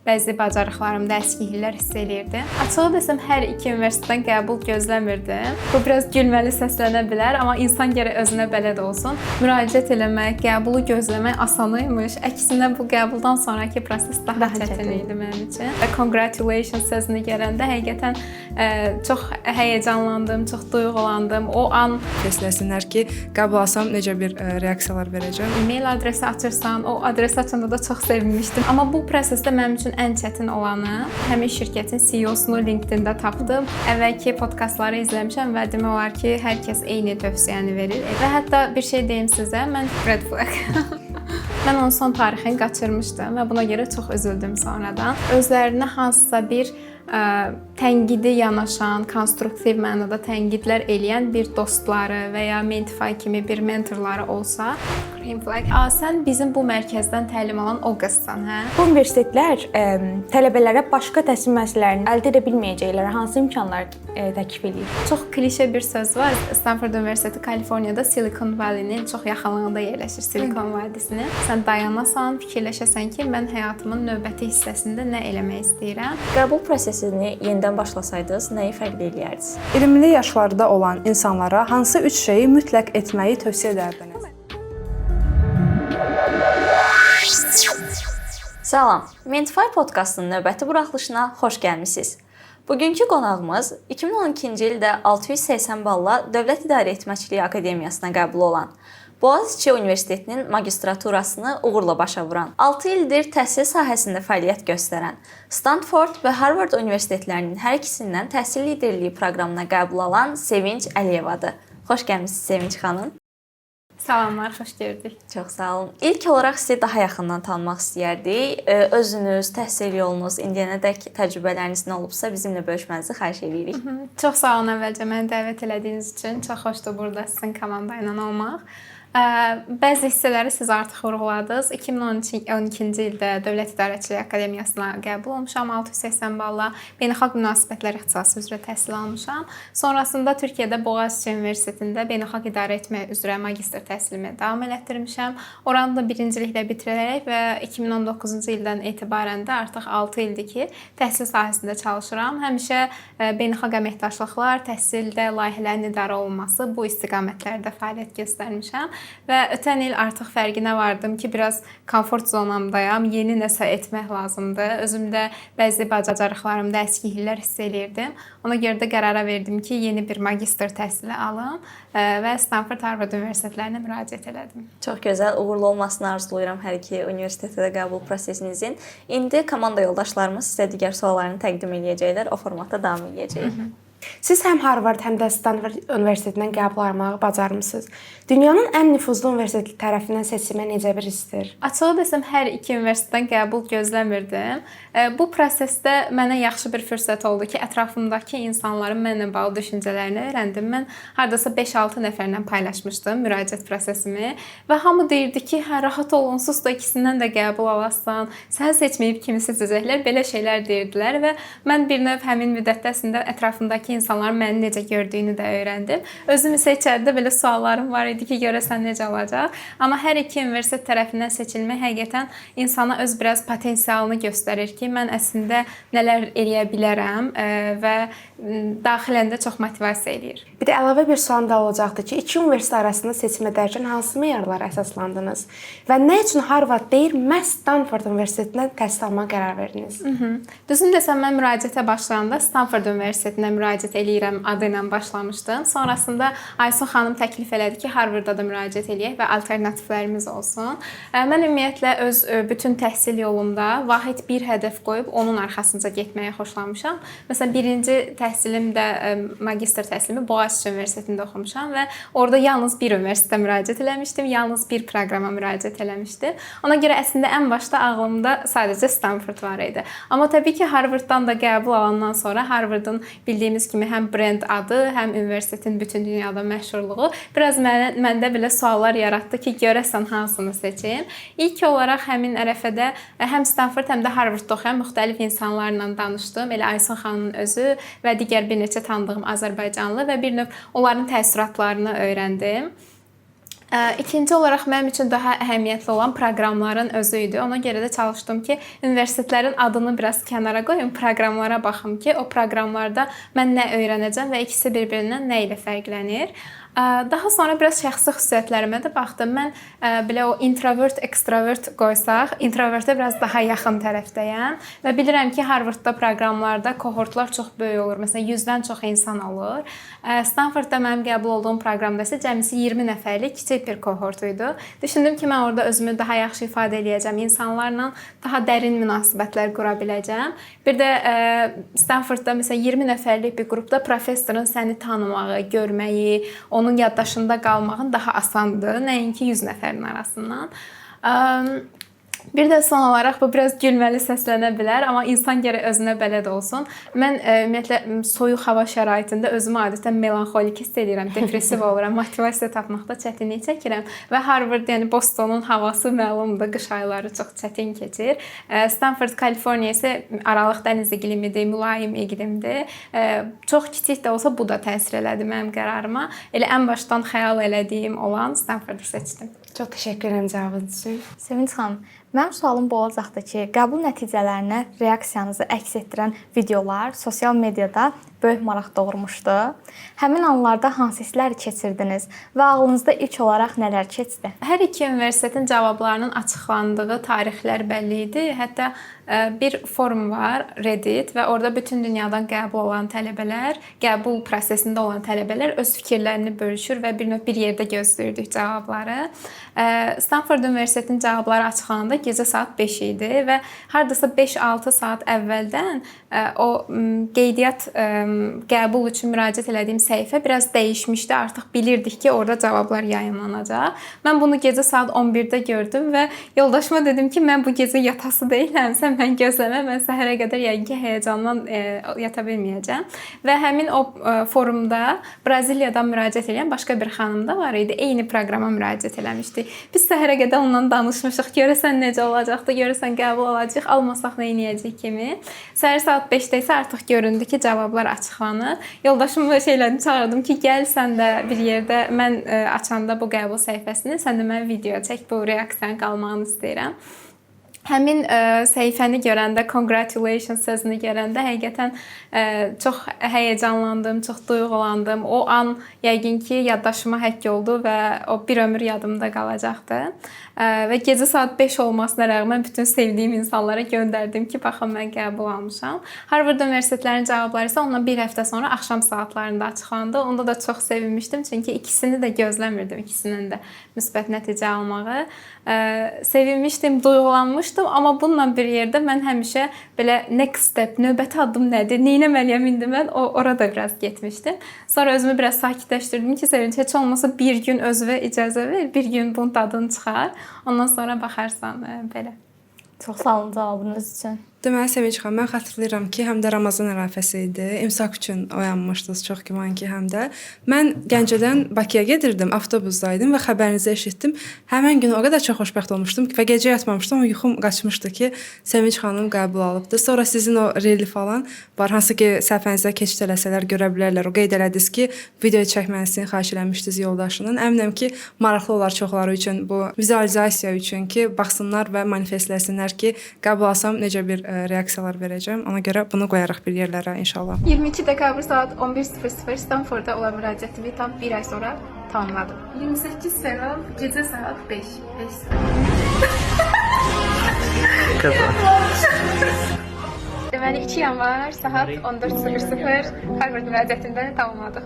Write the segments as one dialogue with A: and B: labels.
A: bəzi bacarıqlarımda əskikliklər hiss edirdim. Açığı desəm, hər iki universitetdən qəbul gözləmirdim. Bu biraz gülməli səslənə bilər, amma insan gərək özünə bələd olsun. Müraciət eləmək, qəbulu gözləmək asan imiş. Əksinə bu qəbuldan sonraki proses daha çətin idi mənim üçün. Və congratulations sözünü görəndə həqiqətən çox həyəcanlandım, çox duyğulandım. O an
B: Desinlər ki, qəbul alsam necə bir reaksiyalar verəcəm.
A: E-mail adresi açırsan, o adres açanda da çox sevinmişdim. Amma bu prosesdə mənim üçün ən çətin olanı həmin şirkətin CEO-sunu LinkedIn-də tapdım. Əvvəlki podkastları izləmişəm və demək olar ki, hər kəs eyni tövsiyəni verir. Və hətta bir şey deyim sizə, mən red flag. Mən onun son tarixini qaçırmışdım və buna görə çox üzüldüm sonradan. Özlərinə hansısa bir tənqidi yanaşan, konstruktiv mənada tənqidlər eləyən bir dostları və ya Mentify kimi bir mentorları olsa, green flag. Sən bizim bu mərkəzdən təlim alan o qızsan, hə?
C: Bu universitetlər tələbələrə başqa təhsil müəssisələrini əldə edə bilməyəcəkləri hansı imkanlar təklif edir?
A: Çox klişe bir söz var. Stanford Universiteti Kaliforniyada Silicon Valley-nin çox yaxınlığında yerləşir, Silikon vadisinin. Sən dayanasan, fikirləşəsən ki, mən həyatımın növbəti hissəsində nə eləmək istəyirəm?
D: Qəbul prosesini yenidən başlasaydınız, nəyi fərqli eləyərdiniz?
B: 20-li yaşlarda olan insanlara hansı 3 şeyi mütləq etməyi tövsiyə edərdiniz?
D: Salam, Mentify podkastının növbəti buraxılışına xoş gəlmisiniz. Bugünkü qonağımız 2012-ci ildə 680 balla Dövlət İdarəetməçiliyi Akademiyasına qəbul olan, Boğaziçi Universitetinin magistraturasını uğurla başa vuran, 6 ildir təhsil sahəsində fəaliyyət göstərən, Stanford və Harvard universitetlərinin hər ikisindən təhsil liderliyi proqramına qəbul alan Sevinç Əliyevadır. Xoş gəlmisiniz Sevinç xanım.
A: Salamlar, xoş gördük.
D: Çox sağ olun. İlk olaraq sizi daha yaxından tanımaq istəyərdik. Özünüz, təhsil yolunuz, indiyənədək təcrübələriniz nə olubsa bizimlə bölüşmənizi xahiş edirik.
A: Çox sağ olun əvvəlcə məni dəvət elədiyiniz üçün. Çox xoşdur burada sizin komanda ilə olmaq. Bəzi hissələri siz artıq vurğuladınız. 2012-ci ildə Dövlət İdarəçiliyi Akademiyasına qəbul olmuşam 680 balla. Beynəlxalq münasibətlər ixtisası üzrə təhsil almışam. Sonrasında Türkiyədə Boğaziçi Universitetində beynəlxalq idarə etmə üzrə magistr təhsilimi davam elətdirmişəm. Oranı da birinciliklə bitirərək və 2019-cu ildən etibarən də artıq 6 ildir ki, təhsil sahəsində çalışıram. Həmişə beynəlxalq əməkdaşlıqlar, təhsildə layihələrin idarə olunması bu istiqamətlərdə fəaliyyət göstərmişəm. Və ötən il artıq fərqinə vardım ki, biraz komfort zonamdayam, yeni nəsə etmək lazımdır. Özümdə bəzi bacarıqlarımda əskikliklər hiss edirdim. Ona görə də qərara verdim ki, yeni bir magistr təhsili alım və Stanford Harvard universitetlərinə müraciət elədim.
D: Çox gözəl, uğurlu olmasını arzulayıram hər iki universitetə də qəbul prosesinizin. İndi komanda yoldaşlarımız sizə digər suallarını təqdim edəcəklər, o formatda davam edəcəyik.
C: Siz həm Harvard, həm də Stanford Universitetindən qəbul almağı bacarmısınız. Dünyanın ən nüfuzlu universiteti tərəfindən seçilmək necə bir hissdir?
A: Açığı desəm, hər iki universitetdən qəbul gözləmirdim. Bu prosesdə mənə yaxşı bir fürsət oldu ki, ətrafımdakı insanların mənlə bağlı düşüncələrini öyrəndim. Mən hardasa 5-6 nəfərlə paylaşmışdım müraciət prosesimi və hamı deyirdi ki, hə, rahat olun, sus da ikisindən də qəbul alasan, sən seçməyib kimi seçəcəklər, belə şeylər deyirdilər və mən bir növ həmin müddət ərzində ətrafımdakı insanların məni necə gördüyünü də öyrəndim. Özüm isə içəridə belə suallarım var idi ki, görəsən necə olacaq. Amma hər iki universitet tərəfindən seçilmək həqiqətən insana öz biraz potensialını göstərir ki, mən əslində nələr eləyə bilərəm və daxilən də çox motivasiya eləyir.
C: Bir də əlavə bir sualım da olacaqdı ki, iki universitet arasında seçim edərkən hansı meyarlara əsaslandınız və nə üçün Harvard deyil, məhz Stanford Universitetindən təhsil almağa qərar verdiniz?
A: Düzünü desəm, mən müraciətə başlayanda Stanford Universitetinə müraciət eləyirəm adı ilə başlamışdım. Sonrasında Aysun xanım təklif elədi ki, Harvardda da müraciət eləyək və alternativlərimiz olsun. Mən ümumiyyətlə öz bütün təhsil yolumda vahid bir hədəf qoyub onun arxasınca getməyə xoşlamışam. Məsələn, birinci təhsilim də magistr təhsilimi Boğaziçi Universitetində oxumuşam və orada yalnız bir universitetə müraciət eləmişdim, yalnız bir proqrama müraciət eləmişdim. Ona görə əslində ən başda ağlımda sadəcə Stanford var idi. Amma təbii ki, Harvarddan da qəbul alandan sonra Harvardın bildiyimiz kimi həm brend adı, həm universitetin bütün dünyada məşhurluğu biraz məndə belə suallar yaratdı ki, görəsən hansını seçim. İlk olaraq həmin ərəfədə həm Stanford, həm də Harvardda oxuyan müxtəlif insanlarla danışdım. Elə Aysun xanımın özü və digər bir neçə tanıdığım azərbaycanlı və bir növ onların təəssüratlarını öyrəndim. İkinci olaraq mənim üçün daha əhəmiyyətli olan proqramların özü idi. Ona görə də çalışdım ki, universitetlərin adını biraz kənara qoyum, proqramlara baxım ki, o proqramlarda mən nə öyrənəcəm və ikisi bir-birindən nə ilə fərqlənir. Daha sonra biraz şəxsi xüsusiyyətlərimə də baxdım. Mən belə o introvert, ekstrovert qoysaq, introvertə biraz daha yaxın tərəfdəyəm və bilirəm ki, Harvardda proqramlarda kohortlar çox böyük olur. Məsələn, 100-dən çox insan olur. Stanfordda mənim qəbul olduğum proqramda isə cəmisi 20 nəfərlik kiçik bir kohort idi. Düşündüm ki, mən orada özümü daha yaxşı ifadə edəcəm, insanlarla daha dərin münasibətlər qura biləcəm. Bir də Stanfordda məsələn 20 nəfərlik bir qrupda professorun səni tanımağı, görməyi, onun yaddaşında qalmağın daha asandır, nəinki 100 nəfərin arasından. Bir də son olaraq bu biraz gülməli səslənə bilər, amma insan gərək özünə bələd olsun. Mən ümumiyyətlə soyuq hava şəraitində özümü adətən melanxolik hiss edirəm, depressiv oluram, motivasiya tapmaqda çətinlik çəkirəm və Harvard, yəni Bostonun havası məlumdur, qış ayları çox çətin keçir. Stanford, Kaliforniya isə aralıq dəniz iqlimidir, mülayim iqlimdir. Çox kiçik də olsa bu da təsir elədi mənim qərarıma. Elə ən başdan xəyal elədiyim olan Stanfordu seçdim.
C: Çox təşəkkür edirəm cavabınız üçün.
E: Sevinç xanım, mənim sualım bu olacaqdı ki, qəbul nəticələrinə reaksiyanızı əks etdirən videolar sosial mediada böyük maraq doğurmuşdu. Həmin anlarda hansı hissləri keçirdiniz və ağlınızda ilk olaraq nələr keçdi?
A: Hər iki universitetin cavablarının açıqlandığı tarixlər bəlli idi. Hətta bir forum var, Reddit, və orada bütün dünyadan qəbul olan tələbələr, qəbul prosesində olan tələbələr öz fikirlərini bölüşür və bir yerdə gözləyirdik cavabları. Stanford Universitetinin cavabları açıqlananda gecə saat 5 idi və hardasa 5-6 saat əvvəldən o qeydiyyat qəbul üçün müraciət etdiyim səhifə biraz dəyişmişdi. Artıq bilirdik ki, orada cavablar yayımlanacaq. Mən bunu gecə saat 11-də gördüm və yoldaşıma dedim ki, mən bu gecə yatası deyiləm, sən mən gözləmə, mən səhərə qədər yəqin ki, həyəcandan yata bilməyəcəm. Və həmin o forumda Braziliyadan müraciət edən başqa bir xanım da var idi. Eyni proqrama müraciət eləmişdi. Biz səhərə qədər ondan danışmışıq. Görəsən necə olacaqdı, görəsən qəbul olacaq, almasaq nə edəcəyik kimi. Səhər saat 5-də isə artıq göründü ki, cavablar açıqlanır. Yoldaşımı çağırdım ki, gəl sən də bir yerdə mən açanda bu qəbul səhifəsini, sən də mən video çək, bu reaksiyanın qalmağını istəyirəm. Həmin səhifəni görəndə, congratulations sözünü görəndə həqiqətən çox həyəcanlandım, çox duyğulandım. O an yəqin ki, yaddaşıma həkk oldu və o bir ömür yadımda qalacaqdı. Və gecə saat 5 olmasına rəğmən bütün sevdiyim insanlara göndərdim ki, baxın mən qəbul almışam. Harvard Universitetlərinin cavabları isə ondan bir həftə sonra axşam saatlarında açıqlandı. Onda da çox sevinmişdim, çünki ikisini də gözləmirdim, ikisinin də müsbət nəticə almağı. Sevinmişdim, duyğulanmışdım, amma bununla bir yerdə mən həmişə belə next step, növbəti addım nədir, nə etməliyəm indi mən, orada biraz getmişdim. Sonra özümü biraz sakitləşdirdim ki, Sevinç, heç olmasa bir gün özünə icazə ver, bir gün bunun dadını çıxar, ondan sonra baxarsan belə.
E: Çox sağ olun cavabınız üçün.
B: Deməli, Sevinç xanım, mən xatırlayıram ki, həm də Ramazan ərəfəsi idi. İmsak üçün oyanmışdınız çox güman ki, həm də. Mən Gəncədən Bakıya gedirdim, avtobusdaydım və xəbərinizi eşitdim. Həmin gün o qədər çox xoşbəxt olmuşdum ki, və gecə yatmamışdım, amma yuxum qaçmışdı ki, Sevinç xanım qəbul alıbdı. Sonra sizin o reli falan var, hansı ki, səhifənizə keçid eləsələr görə bilərlər. O qeyd elədiniz ki, video çəkməsini xahiş eləmişdiniz yoldaşının. Əminəm ki, maraqlı olar çoxları üçün bu vizualizasiya üçün ki, baxsınlar və manifestləsinlər ki, qəbul alsam necə bir reaksiyalar verəcəm. Ona görə bunu qoyarıq bir yerlərə inşallah.
A: 22 dekabr saat 11:00 Stanfordda olan müraciətimi tam bir ay sonra tamamladım. 28 fevral gecə saat 5. Deməli 2 yanvar saat 14:00 Harvard müraciətində tamamladım.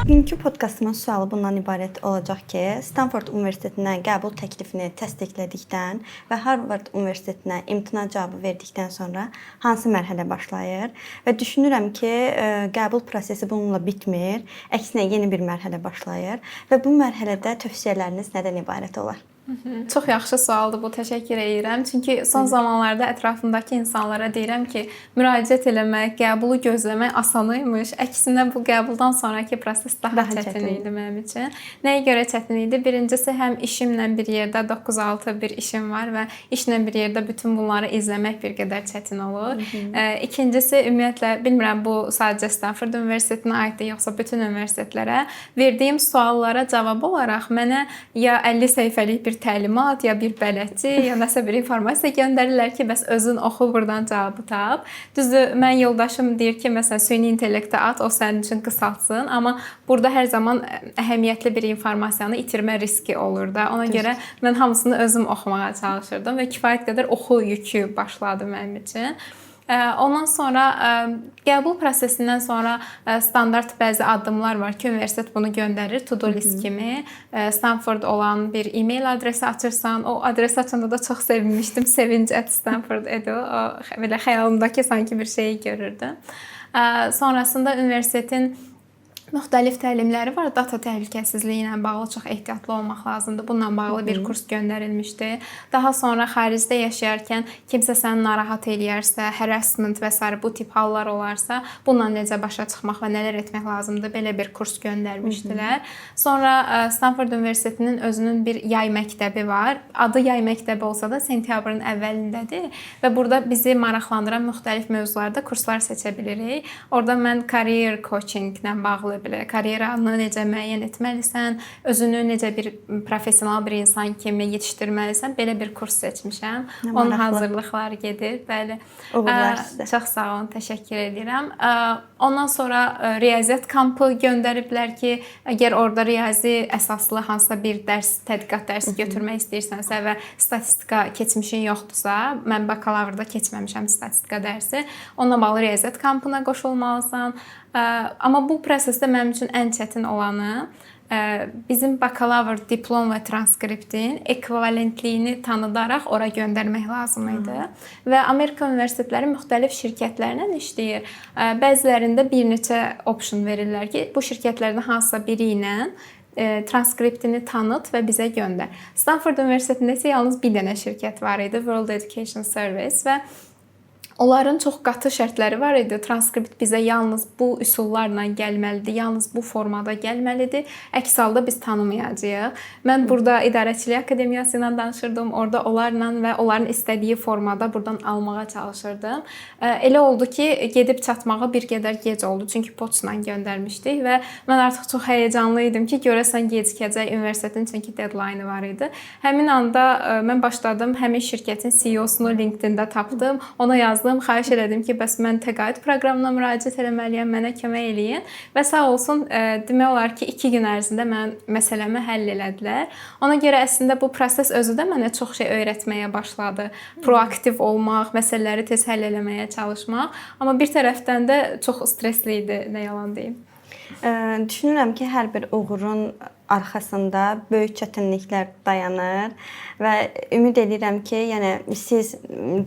F: Bugünkü podkastımın sualı bundan ibarət olacaq ki, Stanford Universitetinə qəbul təklifini təsdiqlədikdən və Harvard Universitetinə imtina cavabı verdikdən sonra hansı mərhələ başlayır? Və düşünürəm ki, qəbul prosesi bununla bitmir, əksinə yeni bir mərhələ başlayır və bu mərhələdə tövsiyələriniz nədən ibarət olar?
A: Çox yaxşı sualdır bu. Təşəkkür edirəm. Çünki son zamanlarda ətrafımdakı insanlara deyirəm ki, müraciət eləmək, qəbulu gözləmək asan imiş. Əksinə bu qəbuldan sonrakı proses daha çətin idi mənim üçün. Nəyə görə çətin idi? Birincisi həm işimlə bir yerdə 9-6 bir işim var və işlə bir yerdə bütün bunları izləmək bir qədər çətin olur. İkincisi ümumiyyətlə bilmirəm bu sadəcə Stanford Universitetinə aiddir yoxsa bütün universitetlərə verdiyim suallara cavab olaraq mənə ya 50 səhifəlik bir təlimat, ya bir bələdçi, ya nəsə bir informasiya göndərirlər ki, bəs özün oxu, buradan cavabı tap. Düzdür, mən yoldaşım deyir ki, məsələn, süni intellektə at, o sənin üçün qısaltsın, amma burada hər zaman əhəmiyyətli bir informasiyanı itirmə riski olur da. Ona görə mən hamısını özüm oxumağa çalışırdım və kifayət qədər oxu yükü başladı mənim üçün. Ondan sonra qəbul prosesindən sonra standart bəzi addımlar var ki, universitet bunu göndərir to-do list kimi. Stanford olan bir e-mail adresi açırsan, o adresi açanda da çox sevinmişdim. sevinç@stanford.edu. O belə xəyalımdakı sanki bir şeyi görürdüm. Sonrasında universitetin müxtəlif təlimləri var. Data təhlükəsizliyi ilə bağlı çox ehtiyatlı olmaq lazımdır. Bununla bağlı bir kurs göndərilmişdi. Daha sonra xaricdə yaşayarkən kimsə səni narahat eləyərsə, harassment və s. bu tip hallar olarsa, bununla necə başa çıxmaq və nələr etmək lazımdır, belə bir kurs göndərmişdilər. Sonra Stanford Universitetinin özünün bir yay məktəbi var. Adı yay məktəbi olsa da sentyabrın əvvəlindədir və burada bizi maraqlandıran müxtəlif mövzularda kurslar seçə bilirik. Orada mən career coaching ilə bağlı karyeranı necə müəyyən etməlisən, özünü necə bir professional bir insan kimi yetişdirməlisən, belə bir kurs seçmişəm. Onun hazırlıqları gedir. Bəli.
F: Uğurlar sizə.
A: Çox sağ olun, təşəkkür edirəm. Ondan sonra riyaziyyat kampı göndəriblər ki, əgər orada riyazi əsaslı hansısa bir dərs, tədqiqat dərsi götürmək istəyirsənsə və statistika keçmişin yoxdursa, mən bakalavrda keçməmişəm statistika dərsi, onunla bağlı riyaziyyat kampına qoşulmalısan. Amma bu prosesdə mənim üçün ən çətin olanı bizim bakalavr diplom və transkriptin ekvivalentliyini tanıdaraq ora göndərmək lazım idi. Və Amerika universitetləri müxtəlif şirkətlərlə işləyir. Bəzilərində bir neçə option verirlər ki, bu şirkətlərdən hansısa biri ilə transkriptini tanıt və bizə göndər. Stanford Universitetində isə yalnız bir dənə şirkət var idi, World Education Service və onların çox qatı şərtləri var idi. Transkript bizə yalnız bu üsullarla gəlməlidir, yalnız bu formada gəlməlidir. Əks halda biz tanımayacağıq. Mən burada İdarəçilik Akademiyası ilə danışırdım. Orada onlarla və onların istədiyi formada buradan almağa çalışırdım. Elə oldu ki, gedib çatmağa bir qədər gec oldu. Çünki poçtla göndərmişdik və mən artıq çox həyəcanlı idim ki, görəsən gecikəcək universitetin çünki deadline var idi. Həmin anda mən başladım, həmin şirkətin CEO-sunu LinkedIn-də tapdım. Ona yazdım. Xahiş elədim ki, bəs mən təqaüd proqramına müraciət etməliyəm, mənə kömək eləyin. Və sağ olsun, demək olar ki, 2 gün ərzində mən məsələmi həll elədilər. Ona görə əslində bu proses özü də mənə çox şey öyrətməyə başladı. Proaktiv olmaq, məsələləri tez həll eləməyə çalışmaq. Amma bir tərəfdən də çox stressli idi, nə yalan deyim.
F: Düşünürəm ki, hər bir uğurun arxasında böyük çətinliklər dayanır və ümid edirəm ki, yəni siz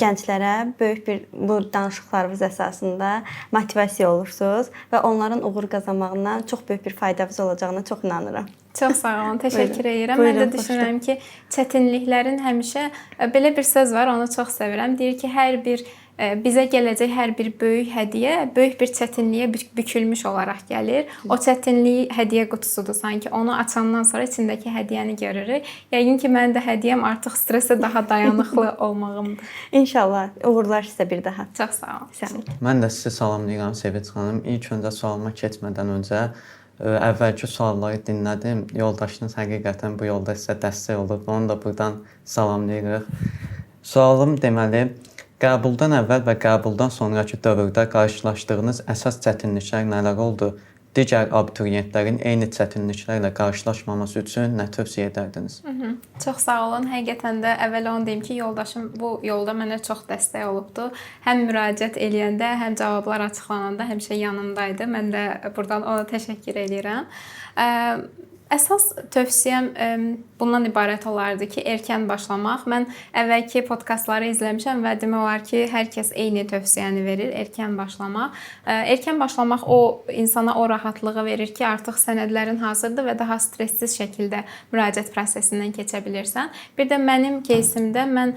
F: gənclərə böyük bir bu danışıqlarınız əsasında motivasiya olursunuz və onların uğur qazanmağına çox böyük bir faydamız olacağına çox inanıram.
A: Çox sağ olun, təşəkkür edirəm. Mən də düşünürəm ki, çətinliklərin həmişə belə bir söz var, onu çox sevirəm. Deyir ki, bizə gələcək hər bir böyük hədiyyə böyük bir çətinliyə bükülmüş olaraq gəlir. O çətinlik hədiyyə qutusudur sanki. Onu açandan sonra içindəki hədiyyəni görürük. Yəqin ki, mənim də hədiyyəm artıq stressə daha dayanıqlı olmağımdır.
F: İnşallah. Uğurlar sizə bir daha.
A: Çox sağ olun.
G: Mən də sizi salamlayıram Sevinç xanım. İlk öncə sualıma keçmədən öncə əvvəlki sualları dinlədim. Yoldaşınız həqiqətən bu yolda sizə dəstək olub. Onu da buradan salamlayırıq. Sualım deməli, qəbuldan əvvəl və qəbuldan sonrakı dövrdə qarşılaşdığınız əsas çətinliklər nələr oldu? Digər abituriyentlərin eyni çətinliklərlə qarşılaşmaması üçün nə tövsiyə edərdiniz?
A: Çox sağ olun. Həqiqətən də əvvəl onu deyim ki, yoldaşım bu yolda mənə çox dəstək olubdu. Həm müraciət eləyəndə, həm cavablar açıqlananda həmişə yanımdaydı. Mən də buradan ona təşəkkür edirəm. Əsas tövsiyəm bundan ibarət olardı ki, erkən başlamaq. Mən əvvəlki podkastları izləmişəm və demək olar ki, hər kəs eyni tövsiyəni verir, erkən başlamaq. Erkən başlamaq o insana o rahatlığı verir ki, artıq sənədlərin hazırdır və daha stressiz şəkildə müraciət prosesindən keçə bilirsən. Bir də mənim кейsimdə mən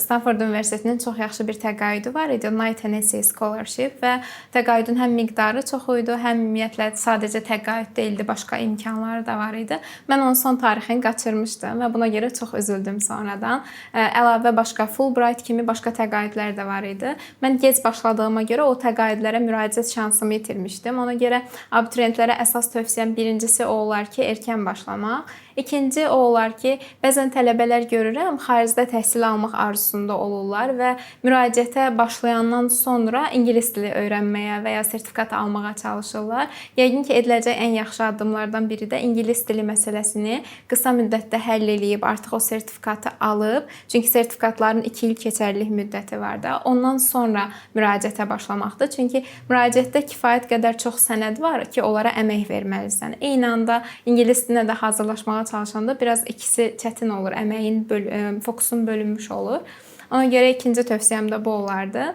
A: Stanford Universitetinin çox yaxşı bir təqaüdü var idi, Knight Hennessy Scholarship və təqaüdün həm miqdarı çox idi, həm ümumiyyətlə sadəcə təqaüd deyildi, başqa imkanları da var idi. Mən onun son tarixini qaçırmışdım və buna görə çox üzüldüm sonradan. Əlavə başqa Fulbright kimi başqa təqaüdlər də var idi. Mən gec başladığıma görə o təqaüdlərə müraciət şansımı itirmişdim. Ona görə abituriyentlərə əsas tövsiyəm birincisi o olar ki, erkən başlamaq. İkinci o olar ki, bəzən tələbələr görürəm, xaricdə təhsil almaq arzusunda olurlar və müraciətə başlayandan sonra ingilis dili öyrənməyə və ya sertifikat almağa çalışırlar. Yəqin ki, ediləcək ən yaxşı addımlardan biri də ingilis dili məsələsini qısa müddətdə həll edib, artıq o sertifikatı alıb, çünki sertifikatların 2 il keçərlilik müddəti var da, ondan sonra müraciətə başlamaqdır. Çünki müraciətdə kifayət qədər çox sənəd var ki, onlara əmək verməlisən. Eyni anda ingilis dilinə də hazırlaşmağa çalışanda biraz ikisi çətin olur, əməyin fokusun bölünmüş olur. Ona görə ikinci tövsiyəm də bu olardı.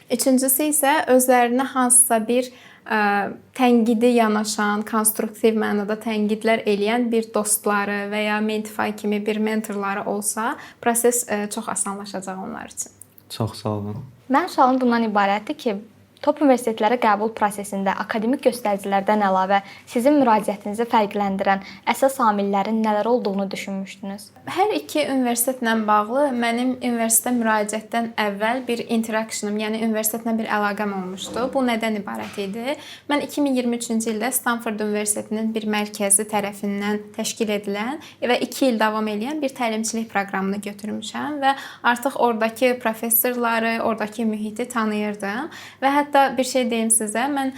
A: Üçüncüsü isə özlərinə hansısa bir tənqidi yanaşan, konstruktiv mənada tənqidlər eləyən bir dostları və ya Mentify kimi bir mentorları olsa, proses çox asanlaşacaq onlar üçün.
G: Çox sağ olun.
E: Mənim sualım bundan ibarətdir ki, top universitetlərə qəbul prosesində akademik göstəricilərdən əlavə sizin müraciətinizi fərqləndirən əsas amillərin nələr olduğunu düşünmüşdünüz?
A: Hər iki universitetlə bağlı mənim universitetə müraciətdən əvvəl bir interactionum, yəni universitetlə bir əlaqəm olmuşdu. Bu nədən ibarət idi? Mən 2023-cü ildə Stanford Universitetinin bir mərkəzi tərəfindən təşkil edilən və 2 il davam edən bir təlimçilik proqramını götürmüşəm və artıq oradakı professorları, oradakı mühiti tanıyırdım və hətta bir şey deyim sizə, mən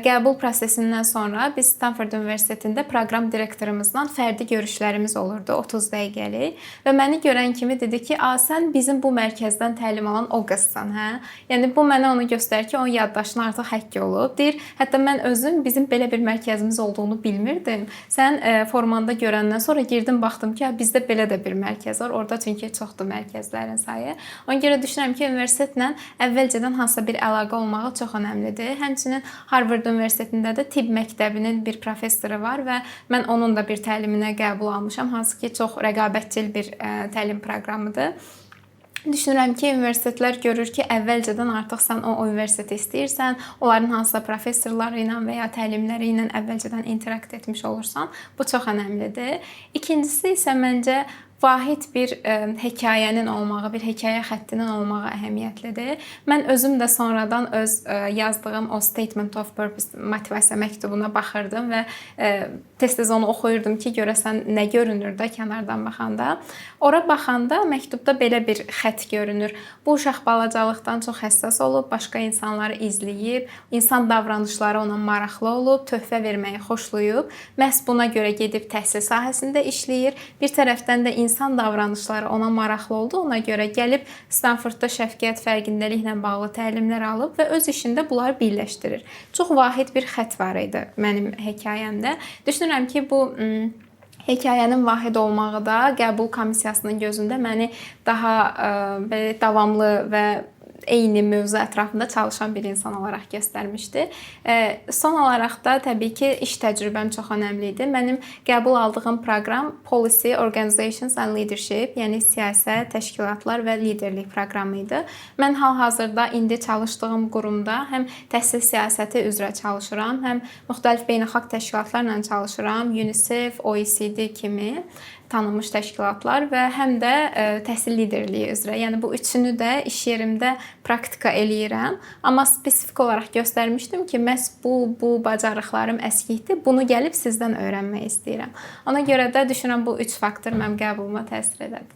A: qəbul prosesindən sonra biz Stanford Universitetində proqram direktorumuzla fərdi görüşlərimiz olurdu, 30 dəqiqəlik və məni görən kimi dedi ki, sən bizim bu mərkəzdən təlim alan o qızsan, hə? Yəni bu mənə onu göstərir ki, onun yaddaşına artıq həkk olub. Deyir, hətta mən özüm bizim belə bir mərkəzimiz olduğunu bilmirdim. Sən formanda görəndən sonra girdim, baxdım ki, bizdə belə də bir mərkəz var. Orada çünki çoxdur mərkəzlərin sayı. Ona görə düşünürəm ki, universitetlə əvvəlcədən hansısa bir əlaqə olmağı çox önəmlidir. Həmçinin Harvard Universitetində də tibb məktəbinin bir professoru var və mən onun da bir təliminə qəbul almışam, hansı ki, çox rəqabətçil bir təlim proqramıdır. Düşünürəm ki, universitetlər görür ki, əvvəlcədən artıq sən o universiteti istəyirsən, onların hansısa professorları ilə və ya təlimləri ilə əvvəlcədən interakt etmiş olursan, bu çox önəmlidir. İkincisi isə məncə vahid bir hekayənin olmağı, bir hekayə xəttinin olmağı əhəmiyyətlidir. Mən özüm də sonradan öz yazdığım o Statement of Purpose motivasiya məktubuna baxırdım və tez-tez onu oxuyurdum ki, görəsən nə görünür də kənardan baxanda. Ora baxanda məktubda belə bir xətt görünür. Bu uşaq balacalıqdan çox həssas olub, başqa insanları izləyib, insan davranışları ona maraqlı olub, töhfə verməyi xoşlayıb. Məhz buna görə gedib təhsil sahəsində işləyir. Bir tərəfdən də insan davranışları ona maraqlı oldu. Ona görə gəlib Stanfordda şəfqət, fərqindəliklə bağlı təlimlər alıb və öz işində bunları birləşdirir. Çox vahid bir xətt var idi mənim hekayəmdə. Düşünürəm ki, bu hekayənin vahid olmağı da qəbul komissiyasının gözündə məni daha belə davamlı və eyni mövzu ətrafında çalışan bir insan olaraq göstərmişdi. Son olaraq da təbii ki, iş təcrübəm çox önəmli idi. Mənim qəbul aldığım proqram Policy, Organizations and Leadership, yəni siyasət, təşkilatlar və liderlik proqramı idi. Mən hal-hazırda indi çalışdığım qurumda həm təhsil siyasəti üzrə çalışıram, həm müxtəlif beynəlxalq təşkilatlarla çalışıram, UNICEF, OECD kimi tanınmış təşkilatlar və həm də təhsil liderliyi üzrə. Yəni bu üçünü də iş yerimdə praktika eləyirəm. Amma spesifik olaraq göstərmişdim ki, məhz bu bacarıqlarım əskikdir. Bunu gəlib sizdən öyrənmək istəyirəm. Ona görə də düşünürəm bu 3 faktor mənim qəbuluma təsir edədir.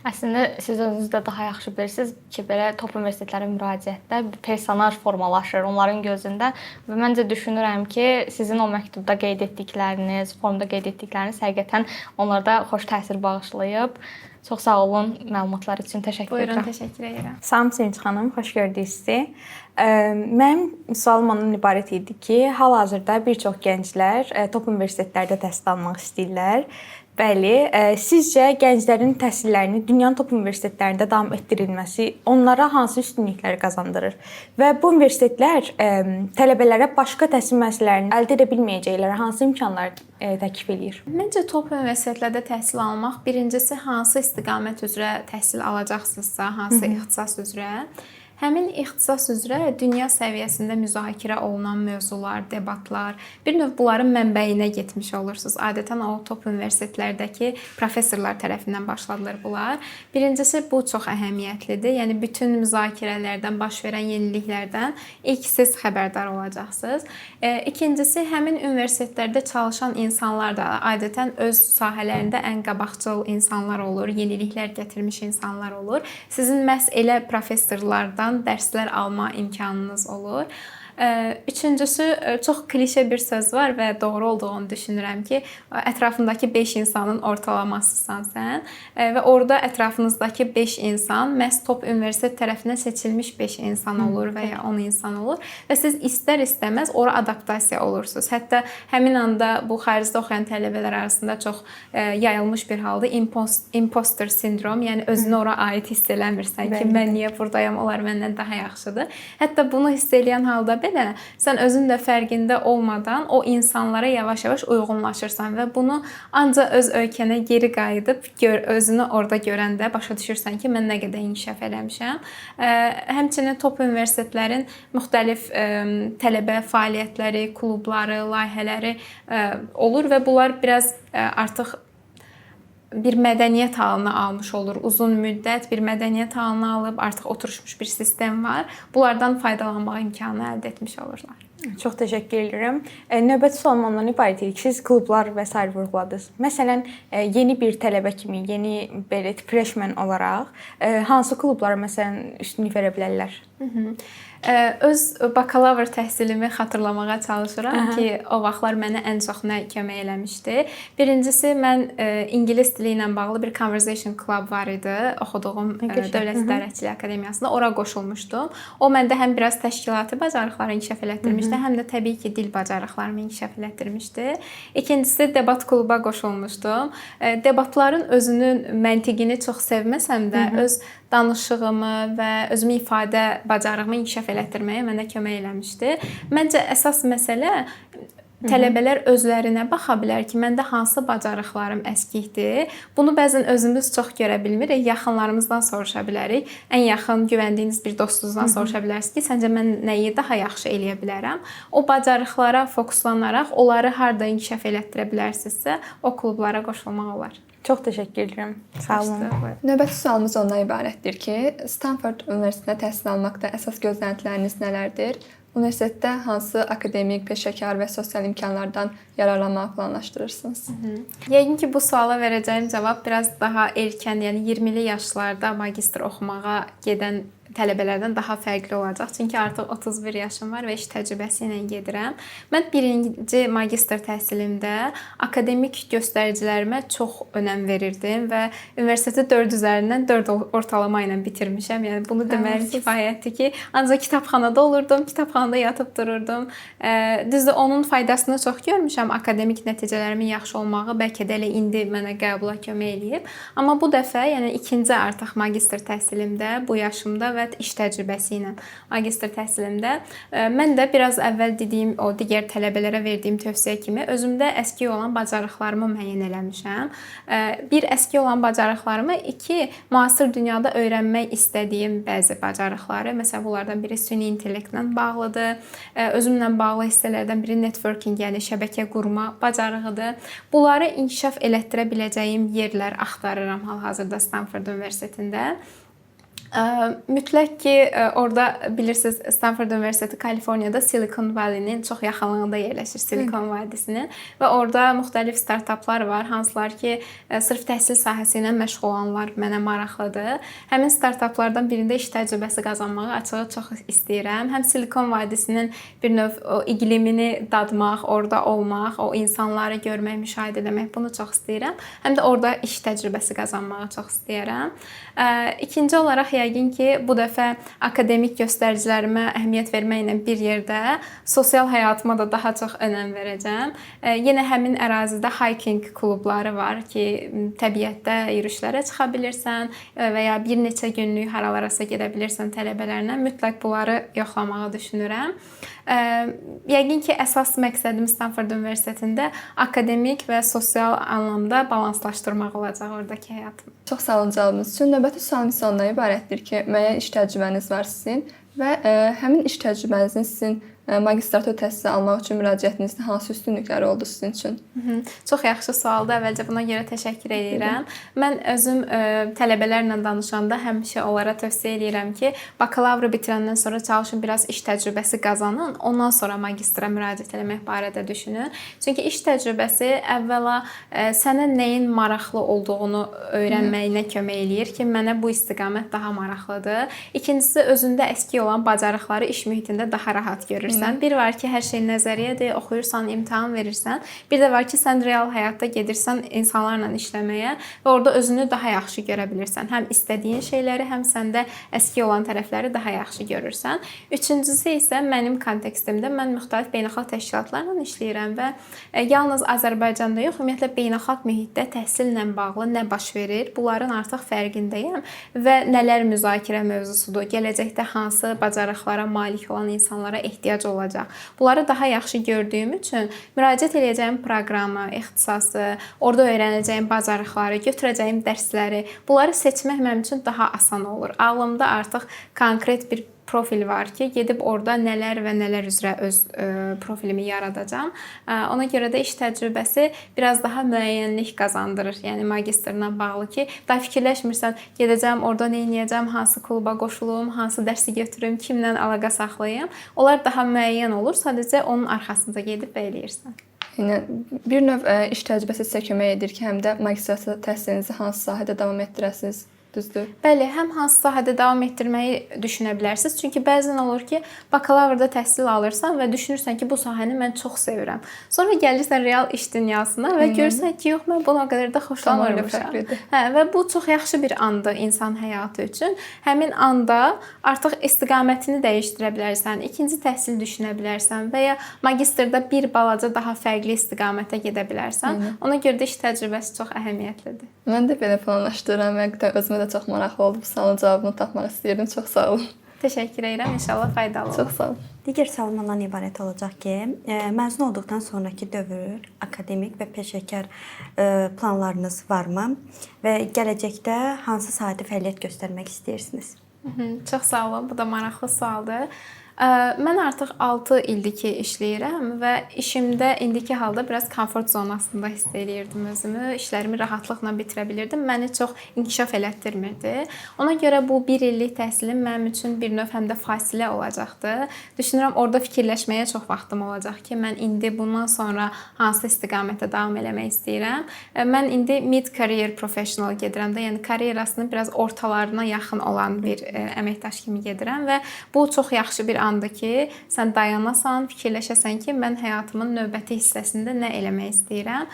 E: Əslində siz özünüz də daha yaxşı bilirsiniz ki, belə top universitetlərə müraciətdə bir personaj formalaşır onların gözündə və məncə düşünürəm ki, sizin o məktubda qeyd etdikləriniz, formda qeyd etdikləriniz həqiqətən onlarda xoş təsir bağışlayıb. Çox sağ olun məlumatlar üçün. Təşəkkür
A: Buyurun,
E: edirəm.
A: təşəkkür edirəm.
H: Salam Sevinç xanım, xoş gördük sizi. Mənim sualım ondan ibarət idi ki, hal-hazırda bir çox gənclər top universitetlərdə təhsil almaq istəyirlər. Bəli, sizcə gənclərin təhsillərini dünyanın top universitetlərində davam etdirilməsi onlara hansı üstünlükləri qazandırır? Və bu universitetlər tələbələrə başqa təhsil müəssisələrini əldə edə bilməyəcəkləri hansı imkanlar təklif eləyir?
A: Məncə top universitetlərdə təhsil almaq birincisi hansı istiqamət üzrə təhsil alacaqsınızsa, hansı ixtisas üzrə, həmin ixtisas üzrə dünya səviyyəsində müzakirə olunan mövzular, debatlar, bir növ bunların mənbəyinə getmiş olursunuz. Adətən o top universitetlərdəki professorlar tərəfindən başladılır bunlar. Birincisi bu çox əhəmiyyətlidir. Yəni bütün müzakirələrdən, baş verən yeniliklərdən ilk siz xəbərdar olacaqsınız. İkincisi, həmin universitetlərdə çalışan insanlar da adətən öz sahələrində ən qabaqcıl insanlar olur, yeniliklər gətirmiş insanlar olur. Sizin məhz elə professorlardan dərslər alma imkanınız olur. Üçüncüsü, çox klişe bir söz var və doğru olduğunu düşünürəm ki, ətrafındakı 5 insanın ortalamasısan sən və orada ətrafınızdakı 5 insan məhz top universitet tərəfindən seçilmiş 5 insan olur və ya 10 insan olur və siz istər-istəməz ora adaptasiya olursunuz. Hətta həmin anda bu xaricdə oxuyan tələbələr arasında çox yayılmış bir halda imposter sindrom, yəni özünü ora aid hiss eləmirsən ki, mən niyə buradayam, onlar məndən daha yaxşıdır. Hətta bunu hiss eləyən halda belə sən özün də fərqində olmadan o insanlara yavaş-yavaş uyğunlaşırsan və bunu ancaq öz ölkənə geri qayıdıb özünü orada görəndə başa düşürsən ki, mən nə qədər inkişaf eləmişəm. Həmçinin top universitetlərin müxtəlif tələbə fəaliyyətləri, klubları, layihələri olur və bunlar biraz artıq bir mədəniyyət halını almış olur. Uzun müddət bir mədəniyyət halını alıb artıq oturmuş bir sistem var. Bunlardan faydalanmaq imkanı əldə etmiş olurlar.
H: Çox təşəkkür edirəm. Növbəti sualım ondan ibarət idi ki, siz klublar və sair vurğuladınız. Məsələn, yeni bir tələbə kimi, yeni belə freshman olaraq hansı klublara məsələn üstünlük verə bilərlər?
A: Öz bakalavr təhsilimi xatırlamağa çalışıram ki, o vaxtlar mənə ən çox nə kömək eləmişdi. Birincisi, mən ingilis dili ilə bağlı bir conversation club var idi. Oxuduğum Dövlət İdarəçiliyi Akademiyasında ora qoşulmuşdum. O məndə həm biraz təşkilati bacarıqları inkişaf elətdirmişdi, həm də təbii ki, dil bacarıqlarımı inkişaf elətdirmişdi. İkincisi, debat kluba qoşulmuşdum. Debatların özünün məntiqini çox sevməsəm də, öz danışığımı və özümü ifadə bacarığımı inkişaf elətdirməyə mənə kömək eləmişdi. Məncə əsas məsələ tələbələr özlərinə baxa bilər ki, məndə hansı bacarıqlarım əskikdir. Bunu bəzən özümüz çox görə bilmirik, yaxınlarımızdan soruşa bilərik. Ən yaxın güvəndiyiniz bir dostunuzdan soruşa bilərsiniz ki, səncə mən nəyi daha yaxşı eləyə bilərəm? O bacarıqlara fokuslanaraq onları harda inkişaf elətdirə bilərsinizsə, o klublara qoşulmaq olar.
H: Çox təşəkkür edirəm. Sağ olun.
I: Növbəti sualımız ondan ibarətdir ki, Stanford Universitetində təhsil almaqda əsas gözləntiləriniz nələrdir? Universitetdə hansı akademik, peşəkar və sosial imkanlardan yararlanmağı planlaşdırırsınız?
A: Yəqin ki, bu suala verəcəyim cavab biraz daha erkən, yəni 20-li yaşlarda magistr oxumağa gedən tələbələrdən daha fərqli olacaq. Çünki artıq 31 yaşım var və iş təcrübəsi ilə gedirəm. Mən birinci magistr təhsilimdə akademik göstəricilərimə çox önəm verirdim və universiteti 4 üzərindən 4 ortalama ilə bitirmişəm. Yəni bunu demək kifayətdir ki, ancaq kitabxanada olurdum, kitabxanada yatıb dururdum. Düzdür, onun faydasını çox görmüşəm. Akademik nəticələrimin yaxşı olmağı bəlkə də elə indi mənə qəbula kömək eləyib. Amma bu dəfə, yəni ikinci artıq magistr təhsilimdə, bu yaşımda və iş təcrübəsi ilə magistr təhsilimdə mən də biraz əvvəl dediyim o digər tələbələrə verdiyim tövsiyə kimi özümdə əskik olan bacarıqlarımı müəyyən eləmişəm. Bir, əskik olan bacarıqlarımı, iki, müasir dünyada öyrənmək istədiyim bəzi bacarıqları. Məsələn, bunlardan biri süni intellektlə bağlıdır. Özümlə bağlı hissələrdən biri networking, yəni şəbəkə qurma bacarığıdır. Bunları inkişaf elətdirə biləcəyim yerlər axtarıram hal-hazırda Stanford Universitetində. Mütləq ki, orada bilirsiniz, Stanford Universiteti Kaliforniyada Silicon Valley-nin çox yaxınlığında yerləşir, Silikon vadisinin və orada müxtəlif startaplar var, hansılar ki, sırf təhsil sahəsi ilə məşğul olanlar mənə maraqlıdır. Həmin startaplardan birində iş təcrübəsi qazanmağı açığı çox istəyirəm. Həm Silikon vadisinin bir növ o iqlimini dadmaq, orada olmaq, o insanları görmək, müşahidə etmək, bunu çox istəyirəm. Həm də orada iş təcrübəsi qazanmağı çox istəyirəm. İkinci olaraq yəqin ki, bu dəfə akademik göstəricilərimə əhəmiyyət verməklə bir yerdə sosial həyatıma da daha çox önəm verəcəm. Yenə həmin ərazidə hiking klubları var ki, təbiətdə yürüşlərə çıxa bilirsən və ya bir neçə günlük haralarasa gedə bilirsən tələbələrlə. Mütləq bunları yoxlamağı düşünürəm. Yəqin ki, əsas məqsədim Stanford Universitetində akademik və sosial anlamda balanslaşdırmaq olacaq oradakı həyatımı.
I: Çox sağ olun cavabınız üçün. Növbəti sualım isə ondan ibarətdir ki, müəyyən iş təcrübəniz var sizin və həmin iş təcrübənizin sizin magistratura təhsili almaq üçün müraciətinizdə hansı üstünlükləri oldu sizin üçün?
A: Çox yaxşı sualdır. Əvvəlcə buna görə təşəkkür edirəm. Mən özüm tələbələrlə danışanda həmişə onlara tövsiyə edirəm ki, bakalavrı bitirəndən sonra çalışın biraz iş təcrübəsi qazanın, ondan sonra magistra müraciət etmək barədə düşünün. Çünki iş təcrübəsi əvvəla sənə nəyin maraqlı olduğunu öyrənməyinə kömək eləyir ki, mənə bu istiqamət daha maraqlıdır. İkincisi, özündə əski olan bacarıqları iş mühitində daha rahat görürsən. Bir var ki, hər şey nəzəriyyədir, oxuyursan, imtahan verirsən. Bir də var ki, sən real həyatda gedirsən insanlarla işləməyə və orada özünü daha yaxşı görə bilirsən. Həm istədiyin şeyləri, həm səndə əski olan tərəfləri daha yaxşı görürsən. Üçüncüsü isə mənim kontekstimdə mən müxtəlif beynəlxalq təşkilatlarla işləyirəm və yalnız Azərbaycanda yox, ümumiyyətlə beynəlxalq mühitdə təhsillə bağlı nə baş verir, bunların artıq fərqindəyəm və nələr müzakirə mövzusudur, gələcəkdə hansı bacarıqlara malik olan insanlara ehtiyac olacaq. Bunları daha yaxşı gördüyüm üçün müraciət edəcəyim proqramı, ixtisası, orada öyrənəcəyim bacarıqları, götürəcəyim dərsləri, bunları seçmək mənim üçün daha asan olur. Ağlımda artıq konkret bir profil var ki, gedib orada nələr və nələr üzrə öz profilimi yaradacağam. Ona görə də iş təcrübəsi biraz daha müəyyənlik qazandırır. Yəni magistrla bağlı ki, daha fikirləşmirsən, gedəcəm, orada nə edəcəm, hansı kluba qoşulum, hansı dərsi götürüm, kimlə əlaqə saxlayım. Onlar daha müəyyən olur. Sadəcə onun arxasında gedib və eləyirsən.
I: Yəni bir növ iş təcrübəsi sizə kömək edir ki, həm də magistratura təhsilinizi hansı sahədə davam etdirəsiniz? Düzdür?
A: Bəli, həm hansı sahədə davam etdirməyi düşünə bilərsiniz. Çünki bəzən olur ki, bakalavrda təhsil alırsan və düşünürsən ki, bu sahəni mən çox sevirəm. Sonra gəlirsən real iş dünyasına və görürsən ki, yox, mən buna o qədər də xoşlanmırmışam. Və bu çox yaxşı bir andır insan həyatı üçün. Həmin anda artıq istiqamətini dəyişdirə bilərsən, ikinci təhsil düşünə bilərsən və ya magistrda bir balaca daha fərqli istiqamətə gedə bilərsən. Ona görə də iş təcrübəsi çox əhəmiyyətlidir.
I: Mən də belə planlaşdırıram və özümə də çox maraqlı oldu. Bu sualın cavabını tapmaq istəyirdim. Çox sağ olun.
A: Təşəkkür edirəm. İnşallah faydalı olur.
I: Çox sağ olun.
F: Digər sualım ondan ibarət olacaq ki, məzun olduqdan sonraki dövr akademik və peşəkar planlarınız varmı və gələcəkdə hansı sahədə fəaliyyət göstərmək istəyirsiniz?
A: Çox sağ olun. Bu da maraqlı sualdır. Mən artıq 6 ildir ki işləyirəm və işimdə indiki halda biraz komfort zonasında hiss eləyirdim özümü. İşlərimi rahatlıqla bitirə bilirdim. Məni çox inkişaf elətdirmirdi. Ona görə bu 1 illik təhsilim mənim üçün bir növ həm də fasilə olacaqdı. Düşünürəm orada fikirləşməyə çox vaxtım olacaq ki, mən indi bundan sonra hansı istiqamətə davam eləmək istəyirəm. Mən indi mid-career professional gedirəm də, yəni karyerasının biraz ortalarına yaxın olan bir əməkdaş kimi gedirəm və bu çox yaxşı bir andır ki, sən dayanasan, fikirləşəsən ki, mən həyatımın növbəti hissəsində nə eləmək istəyirəm.